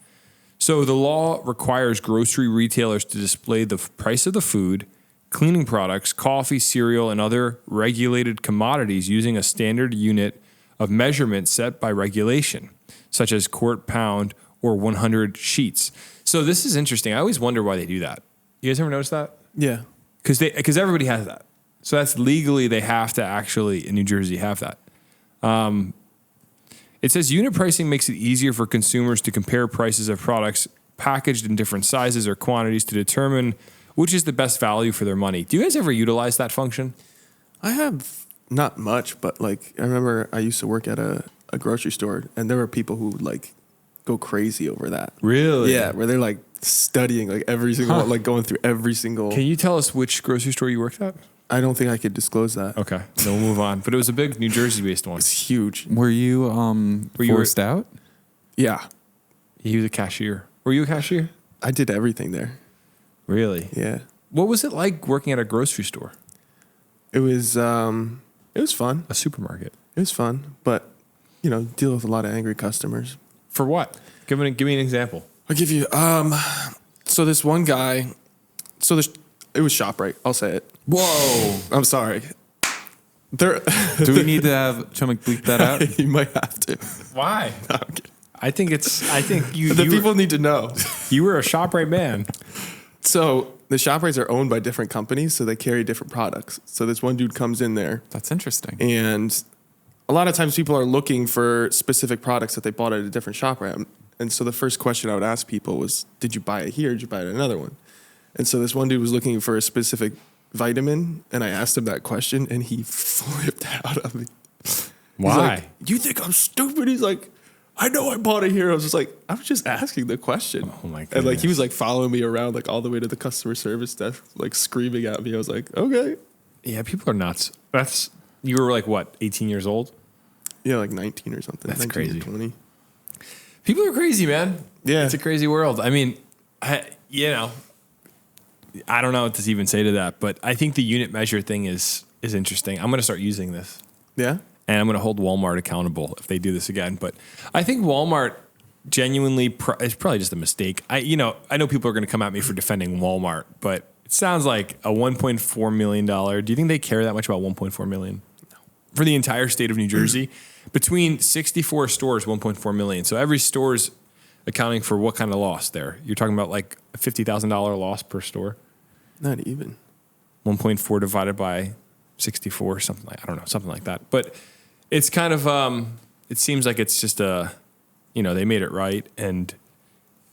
So the law requires grocery retailers to display the price of the food, cleaning products, coffee, cereal, and other regulated commodities using a standard unit of measurement set by regulation, such as quart, pound, or 100 sheets. So this is interesting. I always wonder why they do that. You guys ever notice that? Yeah. Because everybody has that. So that's legally, they have to actually, in New Jersey, have that. It says unit pricing makes it easier for consumers to compare prices of products packaged in different sizes or quantities to determine which is the best value for their money. Do you guys ever utilize that function? I have not much, but like I remember I used to work at a grocery store, and there were people who would like go crazy over that. Really? Yeah, where they're like studying like every single one, like going through every single. Can you tell us which grocery store you worked at? I don't think I could disclose that. Okay, then we'll move on. But it was a big New Jersey-based one. It's huge. Were you forced out? Yeah, He was a cashier. Were you a cashier? I did everything there. Really? Yeah, What was it like working at a grocery store? it was fun. A supermarket? It was fun, but you know, deal with a lot of angry customers. For what? Give me an example. I'll give you. So this one guy. It was ShopRite. I'll say it. Whoa. I'm sorry. There. Do we need to have Chumak bleep that out? You might have to. Why? No, I'm kidding. I think you. The people need to know. You were a ShopRite man. So the ShopRites are owned by different companies, so they carry different products. So this one dude comes in there, That's interesting. and a lot of times people are looking for specific products that they bought at a different ShopRite. And so the first question I would ask people was, did you buy it here? Did you buy it at another one? And so this one dude was looking for a specific vitamin, and I asked him that question, and he flipped out of me. Why? He's like, you think I'm stupid? He's like, I know I bought it here. I was just like, I was just asking the question. Oh my And like he was goodness. like following me around like all the way to the customer service desk, like screaming at me. I was like, okay. Yeah, people are nuts. You were like what, 18 years old? Yeah, like 19 or something. That's 19 or crazy. 20. People are crazy, man. Yeah. It's a crazy world. I mean, I don't know what to even say to that, but I think the unit measure thing is interesting. I'm going to start using this. Yeah. And I'm going to hold Walmart accountable if they do this again. But I think Walmart genuinely is probably just a mistake. I know people are going to come at me for defending Walmart, but it sounds like a $1.4 million. Do you think they care that much about $1.4 million? No. For the entire state of New Jersey? Between 64 stores, $1.4 million. So every store's accounting for what kind of loss there? You're talking about like a $50,000 loss per store? Not even. 1.4 divided by 64, something like that. But it's kind of, it seems like it's just they made it right. And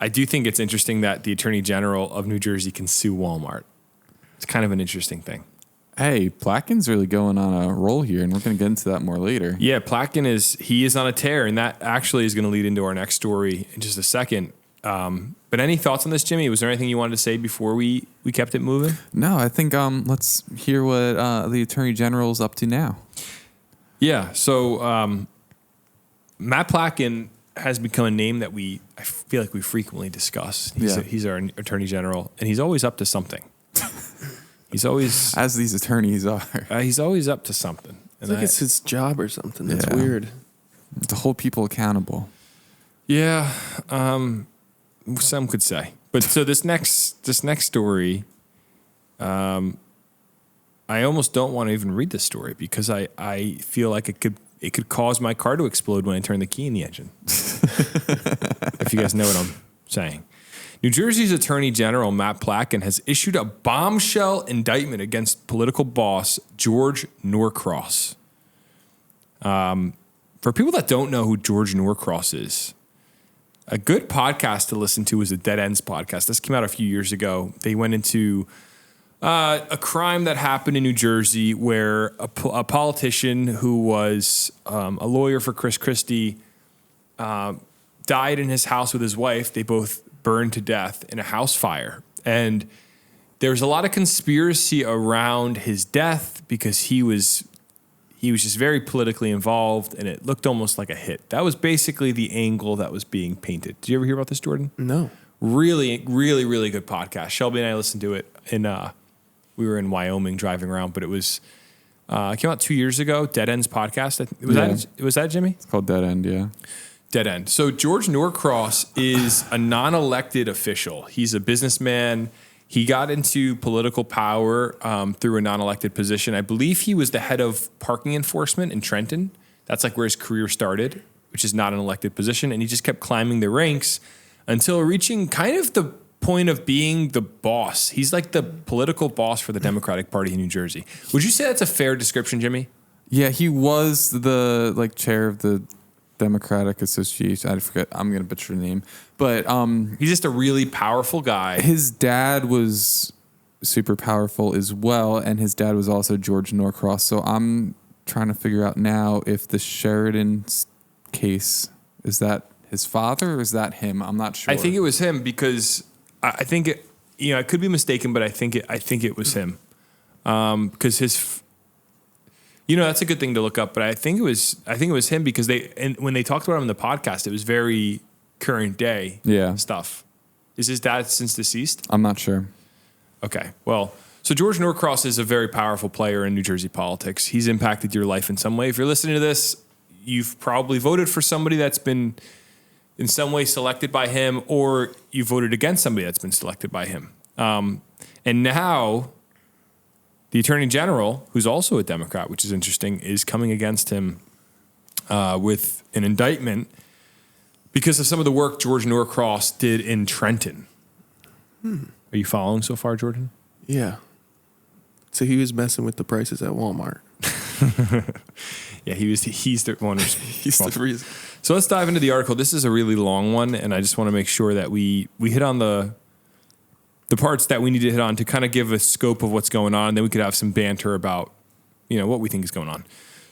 I do think it's interesting that the Attorney General of New Jersey can sue Walmart. It's kind of an interesting thing. Hey, Plotkin's really going on a roll here, and we're going to get into that more later. Yeah, Plotkin is on a tear, and that actually is going to lead into our next story in just a second. But any thoughts on this, Jimmy? Was there anything you wanted to say before we kept it moving? No, I think let's hear what the Attorney General's up to now. Yeah, so Matt Plotkin has become a name that I feel like we frequently discuss. He's our Attorney General, and he's always up to something. He's always, as these attorneys are, he's always up to something. It's like it's his job or something. That's weird. To hold people accountable. Yeah, some could say. But so this next story, I almost don't want to even read this story because I feel like it could cause my car to explode when I turn the key in the engine. If you guys know what I'm saying. New Jersey's Attorney General Matt Plotkin has issued a bombshell indictment against political boss George Norcross. For people that don't know who George Norcross is, a good podcast to listen to is the Dead Ends podcast. This came out a few years ago. They went into a crime that happened in New Jersey where a politician who was a lawyer for Chris Christie died in his house with his wife. They both burned to death in a house fire. And there was a lot of conspiracy around his death because he was just very politically involved, and it looked almost like a hit. That was basically the angle that was being painted. Did you ever hear about this, Jordan? No. Really, really, really good podcast. Shelby and I listened to it we were in Wyoming driving around, but it was it came out 2 years ago. Dead End's podcast. Was that Jimmy? It's called Dead End, yeah. Dead End. So George Norcross is a non-elected official. He's a businessman. He got into political power through a non-elected position. I believe he was the head of parking enforcement in Trenton. That's like where his career started, which is not an elected position. And he just kept climbing the ranks until reaching kind of the point of being the boss. He's like the political boss for the Democratic Party in New Jersey. Would you say that's a fair description, Jimmy? Yeah, he was the chair of the Democratic Association. I forget. I'm going to butcher the name. But he's just a really powerful guy. His dad was super powerful as well, and his dad was also George Norcross. So I'm trying to figure out now if the Sheridan case, is that his father or is that him? I'm not sure. I think it was him because I think it, I could be mistaken, but I think it was him. Because his, that's a good thing to look up, but I think it was him because when they talked about him in the podcast, it was very current day stuff. Is his dad since deceased? I'm not sure. Okay. Well, so George Norcross is a very powerful player in New Jersey politics. He's impacted your life in some way. If you're listening to this, you've probably voted for somebody that's been in some way selected by him, or you voted against somebody that's been selected by him. And now the Attorney General, who's also a Democrat, which is interesting, is coming against him with an indictment because of some of the work George Norcross did in Trenton. Are you following so far, Jordan? Yeah. So he was messing with the prices at Walmart. Yeah, he's the one who's He's the reason. So let's dive into the article. This is a really long one, and I just want to make sure that we hit on the parts that we need to hit on to kind of give a scope of what's going on. And then we could have some banter about, what we think is going on.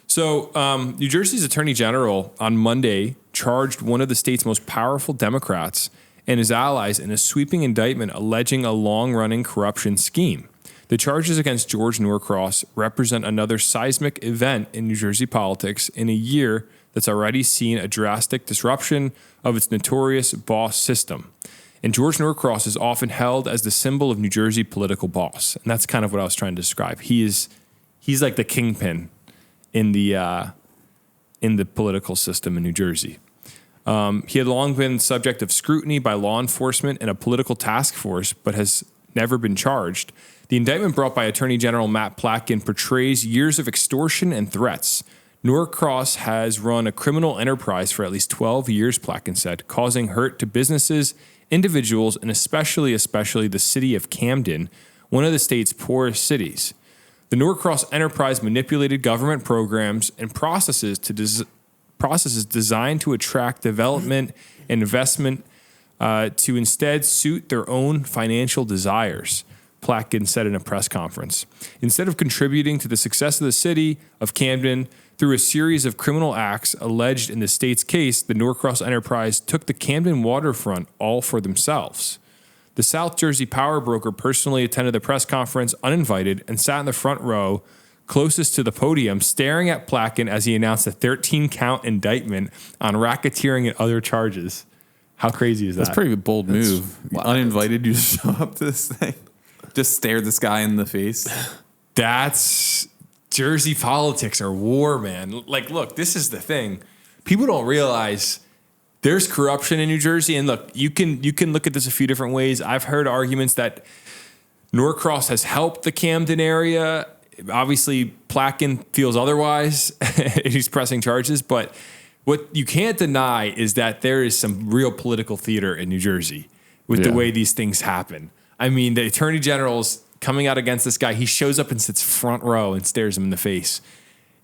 So New Jersey's Attorney General on Monday charged one of the state's most powerful Democrats and his allies in a sweeping indictment alleging a long-running corruption scheme. The charges against George Norcross represent another seismic event in New Jersey politics in a year that's already seen a drastic disruption of its notorious boss system. And George Norcross is often held as the symbol of New Jersey political boss. And that's kind of what I was trying to describe. He's like the kingpin in the political system in New Jersey. He had long been subject of scrutiny by law enforcement and a political task force, but has never been charged. The indictment brought by Attorney General Matt Platkin portrays years of extortion and threats. Norcross has run a criminal enterprise for at least 12 years, Platkin said, causing hurt to businesses, individuals, and especially the city of Camden, one of the state's poorest cities. The Norcross enterprise manipulated government programs and processes designed to attract development and investment to instead suit their own financial desires, Platkin said in a press conference. Instead of contributing to the success of the city of Camden through a series of criminal acts alleged in the state's case, the Norcross enterprise took the Camden waterfront all for themselves. The South Jersey power broker personally attended the press conference uninvited and sat in the front row closest to the podium, staring at Platkin as he announced a 13-count indictment on racketeering and other charges. How crazy is that? That's a pretty bold move. Uninvited, you just show up to this thing. Just stare this guy in the face. That's Jersey politics or war, man. Like, look, this is the thing. People don't realize there's corruption in New Jersey. And look, you can look at this a few different ways. I've heard arguments that Norcross has helped the Camden area. Obviously, Platkin feels otherwise. He's pressing charges. But what you can't deny is that there is some real political theater in New Jersey with the way these things happen. I mean, the Attorney General's coming out against this guy. He shows up and sits front row and stares him in the face.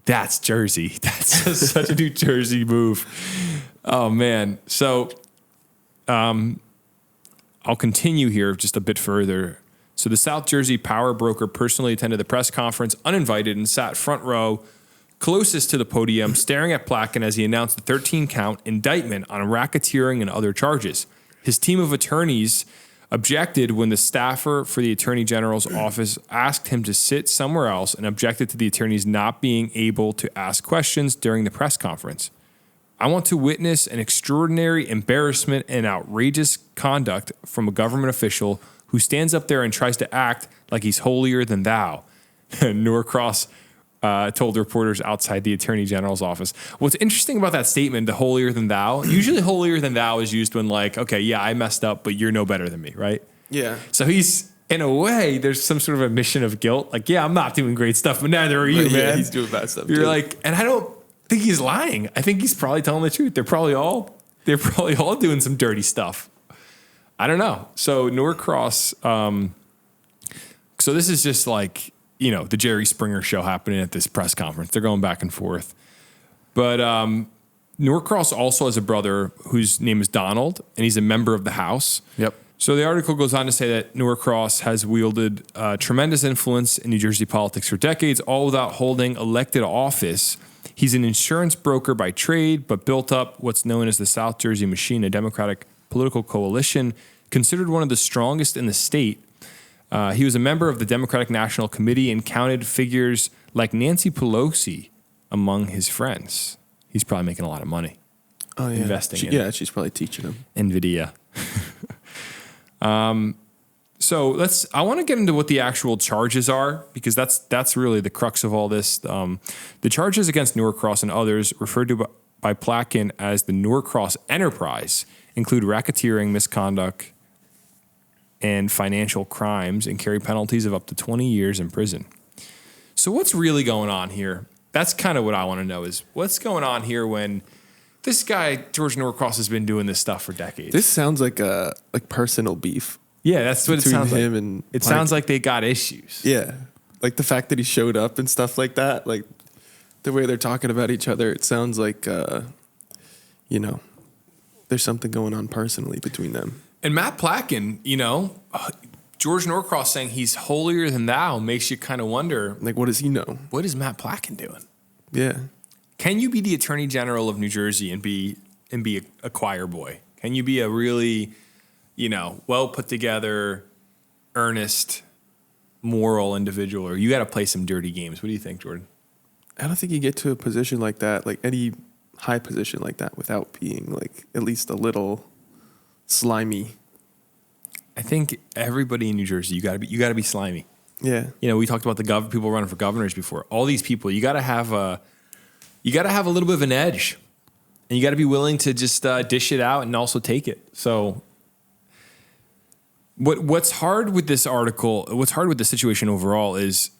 That's Jersey. That's such a New Jersey move. Oh, man. So I'll continue here just a bit further. So the South Jersey power broker personally attended the press conference uninvited and sat front row closest to the podium, staring at Platkin as he announced the 13-count indictment on racketeering and other charges. His team of attorneys objected when the staffer for the Attorney General's office asked him to sit somewhere else and objected to the attorneys not being able to ask questions during the press conference. I want to witness an extraordinary embarrassment and outrageous conduct from a government official who stands up there and tries to act like he's holier than thou, Norcross told reporters outside the Attorney General's office. What's interesting about that statement, the holier than thou, usually holier than thou is used when like, okay, yeah, I messed up, but you're no better than me, right? Yeah. So he's, in a way, there's some sort of admission of guilt. Like, yeah, I'm not doing great stuff, but neither are you, man. Yeah, he's doing bad stuff. You're too. like, and I don't think he's lying. I think he's probably telling the truth. They're probably all doing some dirty stuff. I don't know. So Norcross, so this is just like, you know, the Jerry Springer show happening at this press conference. They're going back and forth. But Norcross also has a brother whose name is Donald, and he's a member of the House. Yep. So the article goes on to say that Norcross has wielded tremendous influence in New Jersey politics for decades, all without holding elected office. He's an insurance broker by trade, but built up what's known as the South Jersey Machine, a Democratic political coalition, considered one of the strongest in the state. He was a member of the Democratic National Committee and counted figures like Nancy Pelosi among his friends. He's probably making a lot of money. Oh, yeah. Investing in she's probably teaching him. NVIDIA. So I want to get into what the actual charges are, because that's really the crux of all this. The charges against Norcross and others, referred to by Plotkin as the Norcross Enterprise, include racketeering, misconduct, and financial crimes, and carry penalties of up to 20 years in prison. So what's really going on here? That's kind of what I want to know, is what's going on here when this guy, George Norcross, has been doing this stuff for decades. This sounds like a personal beef. Yeah, that's what it between sounds like. him and It sounds like they got issues. Yeah. Like the fact that he showed up and stuff like that, like the way they're talking about each other, it sounds like, you know, there's something going on personally between them. And Matt Plotkin, you know, George Norcross saying he's holier than thou makes you kind of wonder, Like, what does he know? what is Matt Plotkin doing? Yeah. Can you be the Attorney General of New Jersey and be a choir boy? Can you be a really, you know, well put together, earnest, moral individual, or you got to play some dirty games? What do you think, Jordan? I don't think you get to a position like that, like any high position like that, without being like at least a little slimy. I think everybody in New Jersey, you got to be slimy. Yeah. You know, we talked about the people running for governors before. All these people, you got to have a little bit of an edge, and you got to be willing to just dish it out and also take it. So, what's hard with this article, what's hard with the situation overall is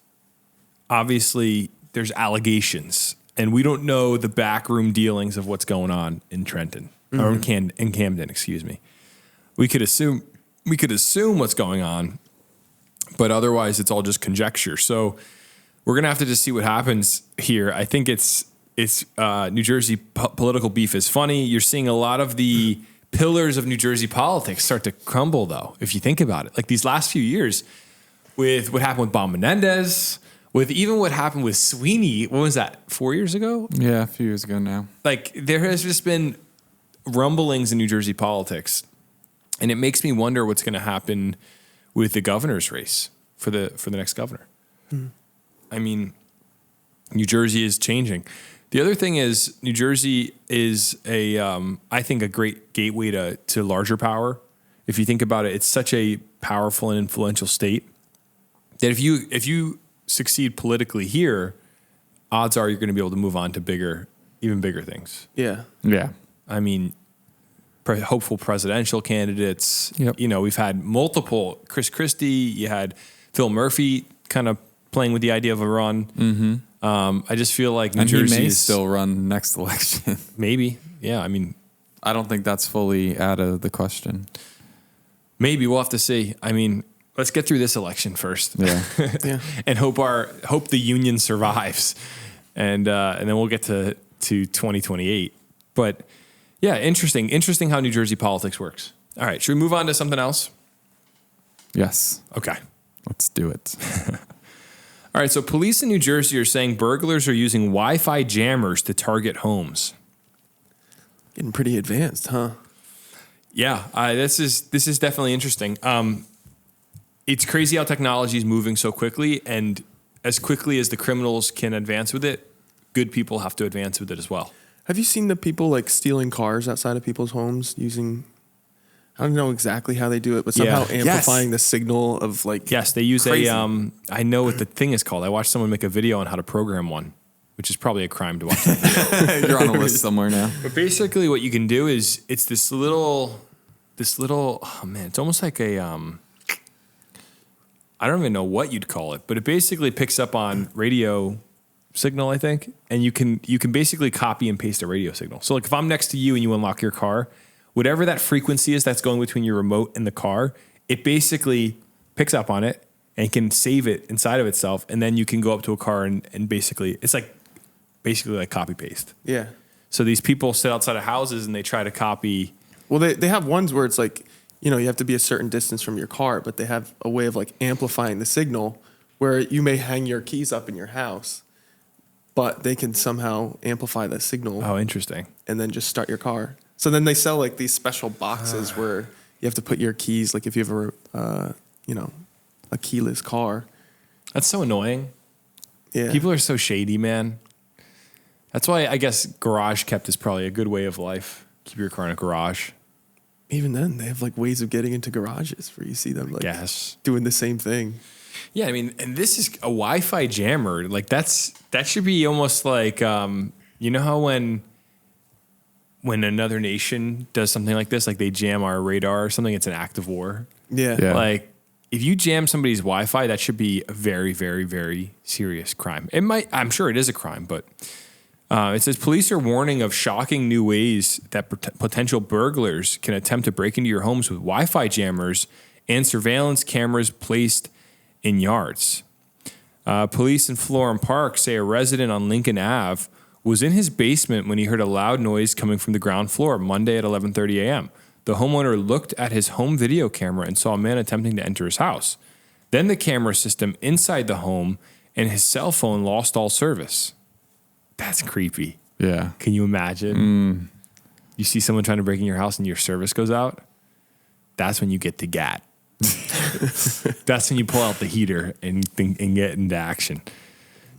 obviously there's allegations, and we don't know the backroom dealings of what's going on in Trenton or in Camden. Excuse me. We could assume what's going on, but otherwise it's all just conjecture. So we're gonna have to just see what happens here. I think it's New Jersey political beef is funny. You're seeing a lot of the pillars of New Jersey politics start to crumble, though, if you think about it. Like these last few years, with what happened with Bob Menendez, with even what happened with Sweeney. What was that? 4 years ago? Yeah, a few years ago now. Like there has just been rumblings in New Jersey politics. And it makes me wonder what's going to happen with the governor's race for the next governor. I mean, New Jersey is changing. The other thing is New Jersey is I think a great gateway to larger power. If you think about it, it's such a powerful and influential state that if you succeed politically here, odds are you're going to be able to move on to even bigger things. Yeah. Yeah. I mean, hopeful presidential candidates. Yep. You know, we've had multiple. Chris Christie. You had Phil Murphy kind of playing with the idea of a run. Mm-hmm. I just feel like New Jersey he may is still run next election. maybe. Yeah, I mean, I don't think that's fully out of the question. maybe we'll have to see. I mean, let's get through this election first. Yeah. Yeah. And hope the union survives, and then we'll get to 2028. But yeah, interesting how New Jersey politics works. All right, should we move on to something else? Yes. Okay. Let's do it. All right, so police in New Jersey are saying burglars are using Wi-Fi jammers to target homes. Getting pretty advanced, huh? Yeah, this is definitely interesting. It's crazy how technology is moving so quickly, and as quickly as the criminals can advance with it, good people have to advance with it as well. Have you seen the people like stealing cars outside of people's homes using? I don't know exactly how they do it, but somehow Yeah. amplifying the signal of like. Yes, they use crazy. I know what the thing is called. I watched someone make a video on how to program one, which is probably a crime to watch. You're on a list somewhere now. But basically what you can do is it's this little, oh man, it's almost like a, I don't even know what you'd call it, but it basically picks up on radio signal, I think. And you can basically copy and paste a radio signal. So like if I'm next to you and you unlock your car, whatever that frequency is that's going between your remote and the car, it basically picks up on it and can save it inside of itself. And then you can go up to a car and basically, it's like basically like copy paste. Yeah. So these people sit outside of houses and they try to copy. Well, they have ones where it's like, you know, you have to be a certain distance from your car, but they have a way of like amplifying the signal where you may hang your keys up in your house, but they can somehow amplify the signal. Oh, interesting. And then just start your car. So then they sell like these special boxes where you have to put your keys, like if you have a keyless car. That's so annoying. Yeah. People are so shady, man. That's why I guess garage kept is probably a good way of life. Keep your car in a garage. Even then, they have like ways of getting into garages where you see them like doing the same thing. Yeah, I mean, and this is a Wi-Fi jammer. Like that should be almost like you know how when another nation does something like this, like they jam our radar or something, it's an act of war. Yeah. Yeah. Like if you jam somebody's Wi-Fi, that should be a very, very, very serious crime. I'm sure it is a crime, but it says police are warning of shocking new ways that potential burglars can attempt to break into your homes with Wi-Fi jammers and surveillance cameras placed in yards. Police in Florham Park say a resident on Lincoln Ave was in his basement when he heard a loud noise coming from the ground floor Monday at 11:30 a.m. The homeowner looked at his home video camera and saw a man attempting to enter his house. Then the camera system inside the home and his cell phone lost all service. That's creepy. Yeah. Can you imagine? You see someone trying to break in your house and your service goes out? That's when you get the gat. That's when you pull out the heater and get into action.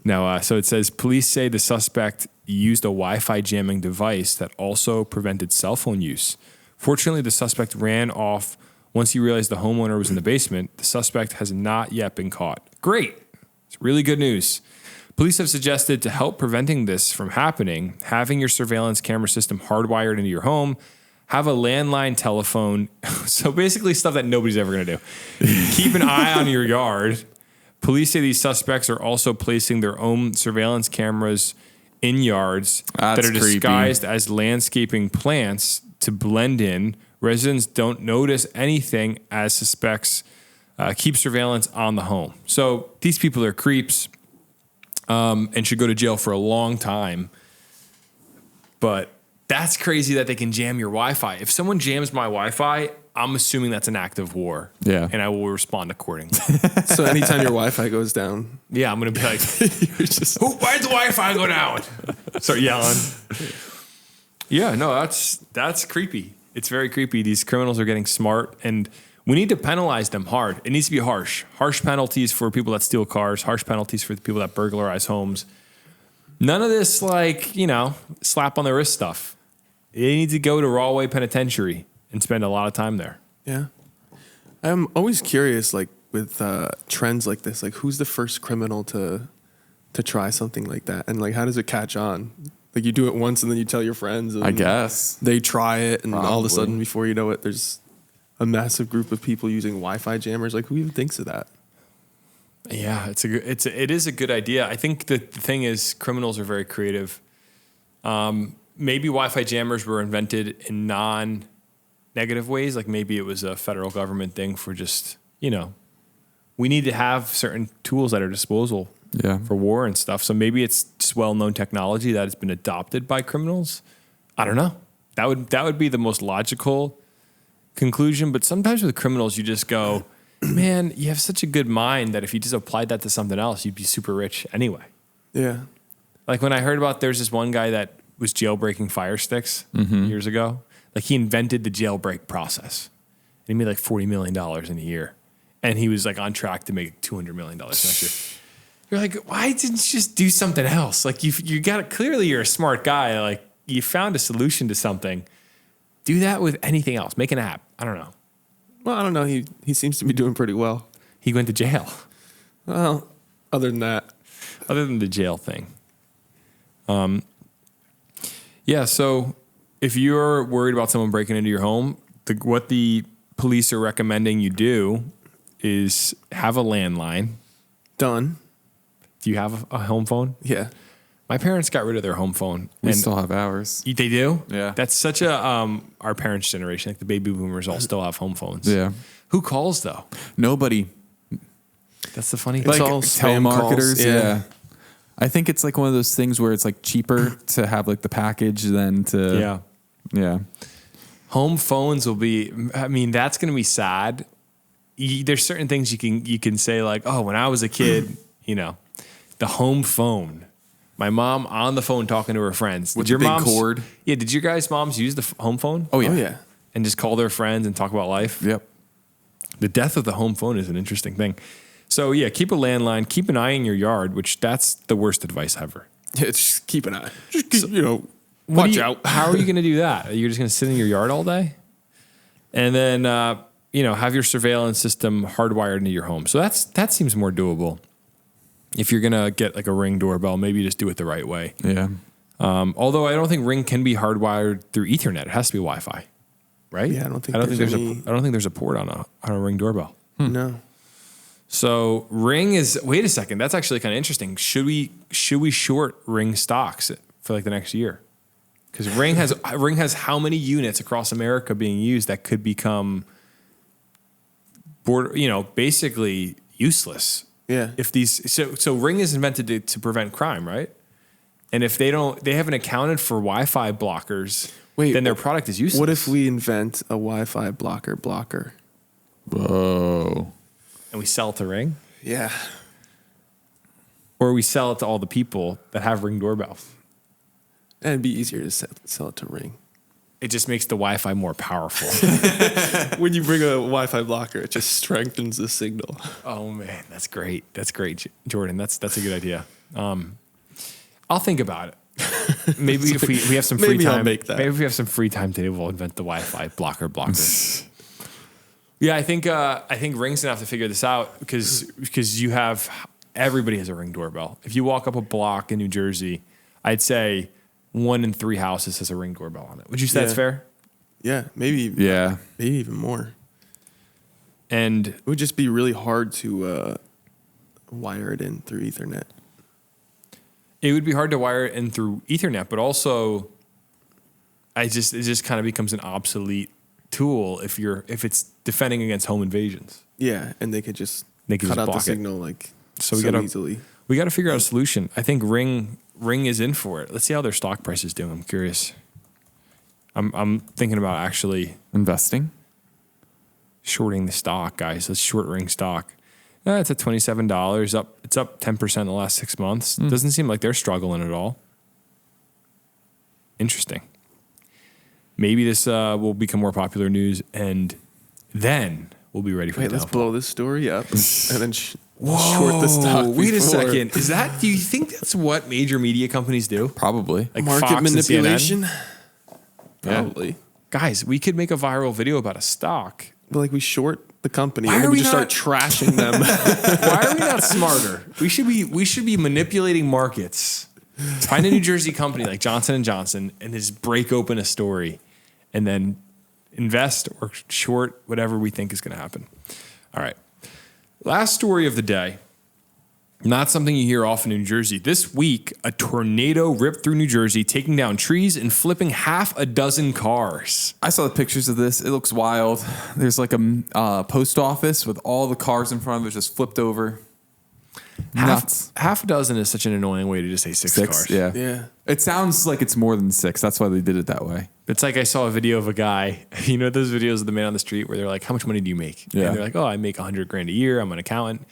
Now, so it says police say the suspect used a Wi-Fi jamming device that also prevented cell phone use. Fortunately, the suspect ran off once he realized the homeowner was in the basement. The suspect has not yet been caught. Great. It's really good news. Police have suggested to help preventing this from happening, having your surveillance camera system hardwired into your home, have a landline telephone. So basically stuff that nobody's ever going to do. Keep an eye on your yard. Police say these suspects are also placing their own surveillance cameras in yards that are disguised as landscaping plants to blend in. Residents don't notice anything as suspects keep surveillance on the home. So these people are creeps and should go to jail for a long time. But that's crazy that they can jam your Wi-Fi. If someone jams my Wi-Fi, I'm assuming that's an act of war. Yeah. And I will respond accordingly. So anytime your Wi-Fi goes down, Yeah, I'm going to be like, why'd the Wi-Fi go down? Start yelling. Yeah, no, that's creepy. It's very creepy. These criminals are getting smart, and we need to penalize them hard. It needs to be harsh. Harsh penalties for people that steal cars, harsh penalties for the people that burglarize homes. None of this, slap on the wrist stuff. They need to go to Rahway Penitentiary and spend a lot of time there. yeah. I'm always curious, like with trends like this, like who's the first criminal to try something like that, and like how does it catch on? Like you do it once and then you tell your friends. And I guess. they try it, and all of Probably. a sudden, before you know it, there's a massive group of people using Wi-Fi jammers. Like who even thinks of that? Yeah, it is a good idea. I think that the thing is criminals are very creative. Maybe Wi-Fi jammers were invented in non-negative ways. Like maybe it was a federal government thing for just, we need to have certain tools at our disposal for war and stuff. So maybe it's just well-known technology that has been adopted by criminals. I don't know. That would be the most logical conclusion. But sometimes with criminals, you just go, man, you have such a good mind that if you just applied that to something else, you'd be super rich anyway. Yeah. Like when I heard about there's this one guy that was jailbreaking fire sticks years ago. Like he invented the jailbreak process. And he made like $40 million in a year. And he was like on track to make $200 million next year. You're like, why didn't you just do something else? Like you got it. Clearly you're a smart guy. Like you found a solution to something. Do that with anything else. Make an app. I don't know. Well, I don't know. He seems to be doing pretty well. He went to jail. Well, other than that. Other than the jail thing. Yeah, so if you're worried about someone breaking into your home, what the police are recommending you do is have a landline. Done. Do you have a home phone? Yeah. My parents got rid of their home phone. We still have ours. They do? Yeah. That's such a our parents' generation. Like the baby boomers all still have home phones. Yeah. Who calls though? Nobody. That's the funny It's thing. all spam telemarketers. calls. Yeah. I think it's like one of those things where it's like cheaper to have like the package than to. Yeah. Yeah. Home phones will be. I mean, that's going to be sad. There's certain things you can say like, oh, when I was a kid, the home phone. My mom on the phone talking to her friends. With Did your the big moms? cord? Yeah. Did your guys' moms use the home phone? Oh, yeah. Oh, yeah. And just call their friends and talk about life? Yep. The death of the home phone is an interesting thing. So yeah, keep a landline, keep an eye in your yard, which that's the worst advice ever. Yeah, just keep an eye. Just keep, What watch out. How are you going to do that? You're just going to sit in your yard all day? And then, have your surveillance system hardwired into your home. So that seems more doable. If you're going to get like a Ring doorbell, maybe you just do it the right way. Yeah. Although I don't think Ring can be hardwired through Ethernet. It has to be Wi-Fi, right? Yeah, I don't think there's a port on a Ring doorbell. No. So Ring is. Wait a second. That's actually kind of interesting. Should we short Ring stocks for like the next year? Because Ring has how many units across America being used that could become basically useless. Yeah. If these so Ring is invented to prevent crime, right? And if they haven't accounted for Wi-Fi blockers, then their product is useless. What if we invent a Wi-Fi blocker? Whoa. And we sell it to Ring? Yeah. Or we sell it to all the people that have Ring doorbells? And it'd be easier to sell it to Ring. It just makes the Wi-Fi more powerful. When you bring a Wi-Fi blocker, it just strengthens the signal. Oh man, that's great. That's great, Jordan. That's a good idea. I'll think about it. Maybe if we have some free Maybe time, I'll make that. Maybe if we have some free time today, we'll invent the Wi-Fi blocker. Yeah, I think Ring's gonna have to figure this out because everybody has a Ring doorbell. If you walk up a block in New Jersey, I'd say 1 in 3 houses has a Ring doorbell on it. Would you say that's fair? Yeah, maybe. Yeah. Maybe even more. And It would just be really hard to wire it in through Ethernet. it would be hard to wire it in through Ethernet, but also, it just kind of becomes an obsolete tool if it's defending against home invasions. Yeah, and they could just They could cut just out the block it. signal So so easily. We got to figure out a solution. I think Ring is in for it. Let's see how their stock price is doing. I'm curious. I'm thinking about actually Investing. shorting the stock, guys. Let's short Ring stock. It's at $27. It's up 10% in the last 6 months. Doesn't seem like they're struggling at all. Interesting. Maybe this will become more popular news, and then we'll be ready for Wait, the let's downfall. blow this story up and then short the stock. Wait a before. second. Do you think that's what major media companies do? Probably. Like Market Fox and manipulation? CNN? Probably. Guys, we could make a viral video about a stock. But like we short the company Why and are then we we just not- start trashing them. Why are we not smarter? We should be manipulating markets. Find a New Jersey company like Johnson & Johnson and just break open a story and then invest or short whatever we think is going to happen. All right. Last story of the day. Not something you hear often in New Jersey. This week, a tornado ripped through New Jersey, taking down trees and flipping half a dozen cars. I saw the pictures of this. It looks wild. There's like a post office with all the cars in front of it just flipped over. Nuts. Half a dozen is such an annoying way to just say six cars. Yeah. Yeah. It sounds like it's more than 6. That's why they did it that way. It's like I saw a video of a guy, those videos of the man on the street where they're like, how much money do you make? Yeah. And they're like, oh, I make $100,000 a year. I'm an accountant.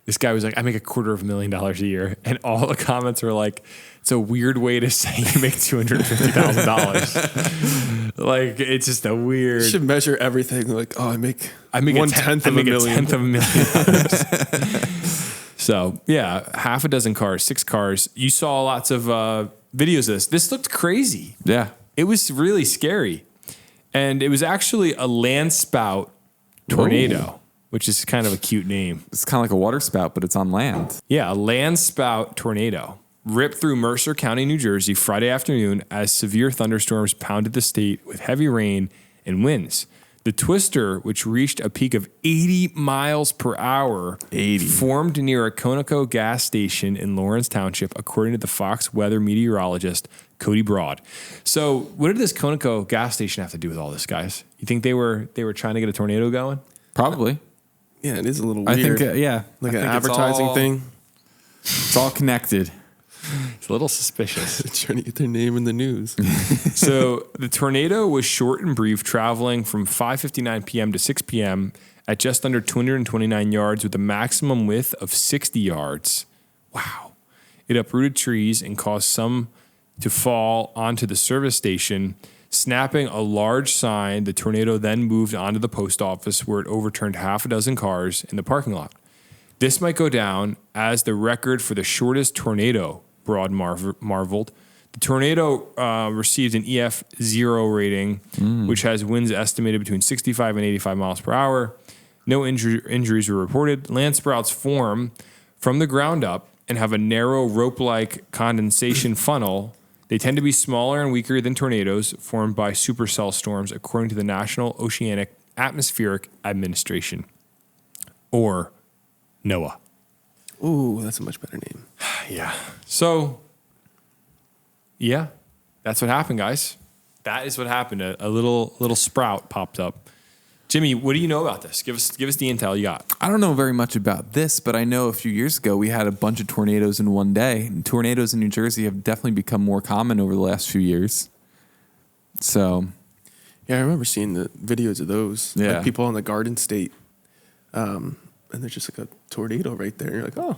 This guy was like, I make $250,000 a year. And all the comments were like, it's a weird way to say you make $250,000. Like, it's just a weird. You should measure everything like, oh, I make a tenth of a million. So, yeah, half a dozen cars, 6 cars. You saw lots of videos of this. This looked crazy. Yeah. It was really scary. And it was actually a land spout tornado, which is kind of a cute name. It's kind of like a water spout, but it's on land. Yeah, a land spout tornado ripped through Mercer County, New Jersey Friday afternoon as severe thunderstorms pounded the state with heavy rain and winds. The twister, which reached a peak of 80 miles per hour, formed near a Conoco gas station in Lawrence Township, according to the Fox weather meteorologist Cody Broad. So, what did this Conoco gas station have to do with all this, guys? You think they were trying to get a tornado going? Probably. Yeah, it is a little weird. I think, like an advertising thing. It's all connected. It's a little suspicious. Trying to get their name in the news. So the tornado was short and brief, traveling from 5:59 p.m. to 6 p.m. at just under 229 yards with a maximum width of 60 yards. Wow. It uprooted trees and caused some to fall onto the service station, snapping a large sign. The tornado then moved onto the post office, where it overturned half a dozen cars in the parking lot. This might go down as the record for the shortest tornado, Broad marveled. The tornado received an EF0 rating, which has winds estimated between 65 and 85 miles per hour. No injuries were reported. Land sprouts form from the ground up and have a narrow rope-like condensation funnel. They tend to be smaller and weaker than tornadoes formed by supercell storms, according to the National Oceanic Atmospheric Administration, or NOAA. Ooh, that's a much better name. Yeah. So, yeah, that's what happened, guys. That is what happened. A little sprout popped up. Jimmy, what do you know about this? Give us the intel you got. I don't know very much about this, but I know a few years ago we had a bunch of tornadoes in one day. And tornadoes in New Jersey have definitely become more common over the last few years. So, yeah, I remember seeing the videos of those. Yeah. Like people on the Garden State. And there's just like a tornado right there. And you're like, oh.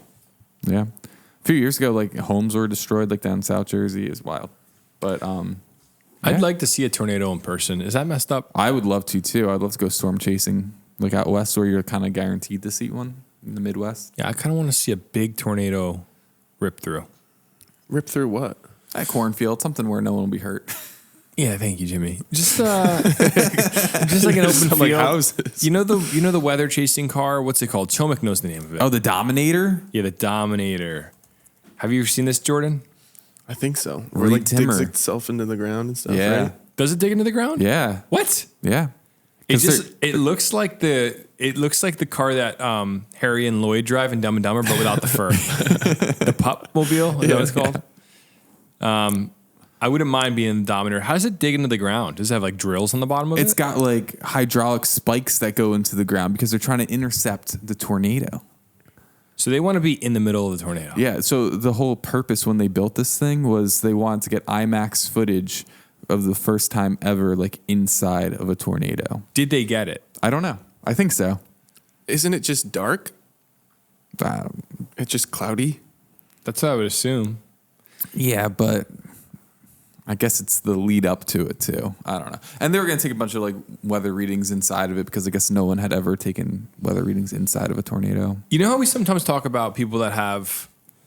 Yeah. A few years ago, like homes were destroyed, like down South Jersey. Is wild. But I'd like to see a tornado in person. Is that messed up? I would love to too. I'd love to go storm chasing, like out west, where you're kind of guaranteed to see one in the Midwest. Yeah, I kind of want to see a big tornado rip through. Rip through what? At cornfield, something where no one will be hurt. Yeah, thank you, Jimmy. Just just like an open field. Like houses. You know the weather chasing car. What's it called? Chomik knows the name of it. Oh, the Dominator? Yeah, the Dominator. Have you ever seen this, Jordan? I think so. Where Reed it like digs Timmer. itself into the ground and stuff. Yeah. Right? Does it dig into the ground? Yeah. What? Yeah. It looks like the car that Harry and Lloyd drive in Dumb and Dumber, but without the fur. The pup mobile, is that what it's called? I wouldn't mind being the Dominator. How does it dig into the ground? Does it have like drills on the bottom of it? It's got like hydraulic spikes that go into the ground because they're trying to intercept the tornado. So they want to be in the middle of the tornado. Yeah. So the whole purpose when they built this thing was they wanted to get IMAX footage of the first time ever, like inside of a tornado. Did they get it? I don't know. I think so. Isn't it just dark? It's just cloudy. That's what I would assume. Yeah, but I guess it's the lead up to it too. I don't know. And they were going to take a bunch of like weather readings inside of it because I guess no one had ever taken weather readings inside of a tornado. You know how we sometimes talk about people that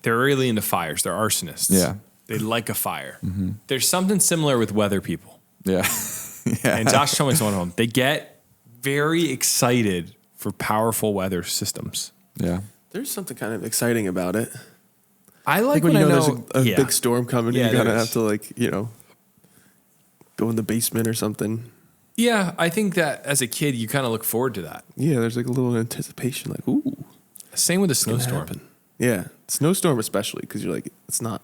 they're really into fires. They're arsonists. Yeah. They like a fire. Mm-hmm. There's something similar with weather people. Yeah. Yeah. And Josh Chomik's one of them. They get very excited for powerful weather systems. Yeah. There's something kind of exciting about it. I like when when you know I know there's a big storm coming. Yeah, you gotta there have is. to like, go in the basement or something. Yeah, I think that as a kid, you kind of look forward to that. Yeah, there's like a little anticipation, like, ooh. Same with a It's gonna snowstorm. happen. Yeah, snowstorm especially because you're like, it's not.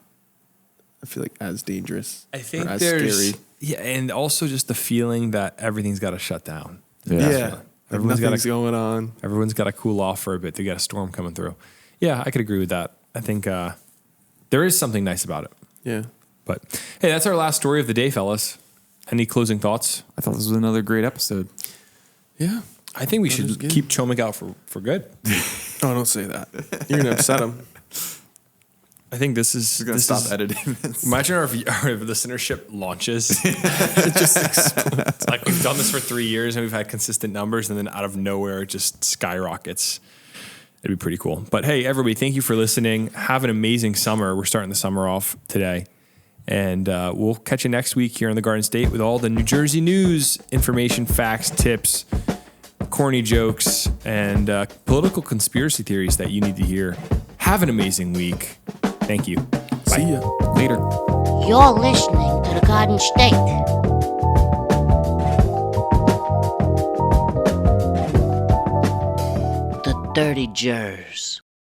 I feel like as dangerous. I think or as there's scary. yeah, and also just the feeling that everything's got to shut down. Yeah, like Everyone's nothing's got going on. Everyone's got to cool off for a bit. They got a storm coming through. Yeah, I could agree with that. I think there is something nice about it. Yeah. But hey, that's our last story of the day, fellas. Any closing thoughts? I thought this was another great episode. Yeah. I think we That should was good. keep Chomik out for good. Oh, don't say that. You're gonna upset them. I think this is We're gonna stop editing this. Imagine our listenership launches. It just explodes. It's like we've done this for 3 years and we've had consistent numbers, and then out of nowhere it just skyrockets. It'd be pretty cool. But hey, everybody, thank you for listening. Have an amazing summer. We're starting the summer off today. And we'll catch you next week here in the Garden State with all the New Jersey news, information, facts, tips, corny jokes, and political conspiracy theories that you need to hear. Have an amazing week. Thank you. Bye. See ya. Later. You're listening to the Garden State. The Dirty Jers.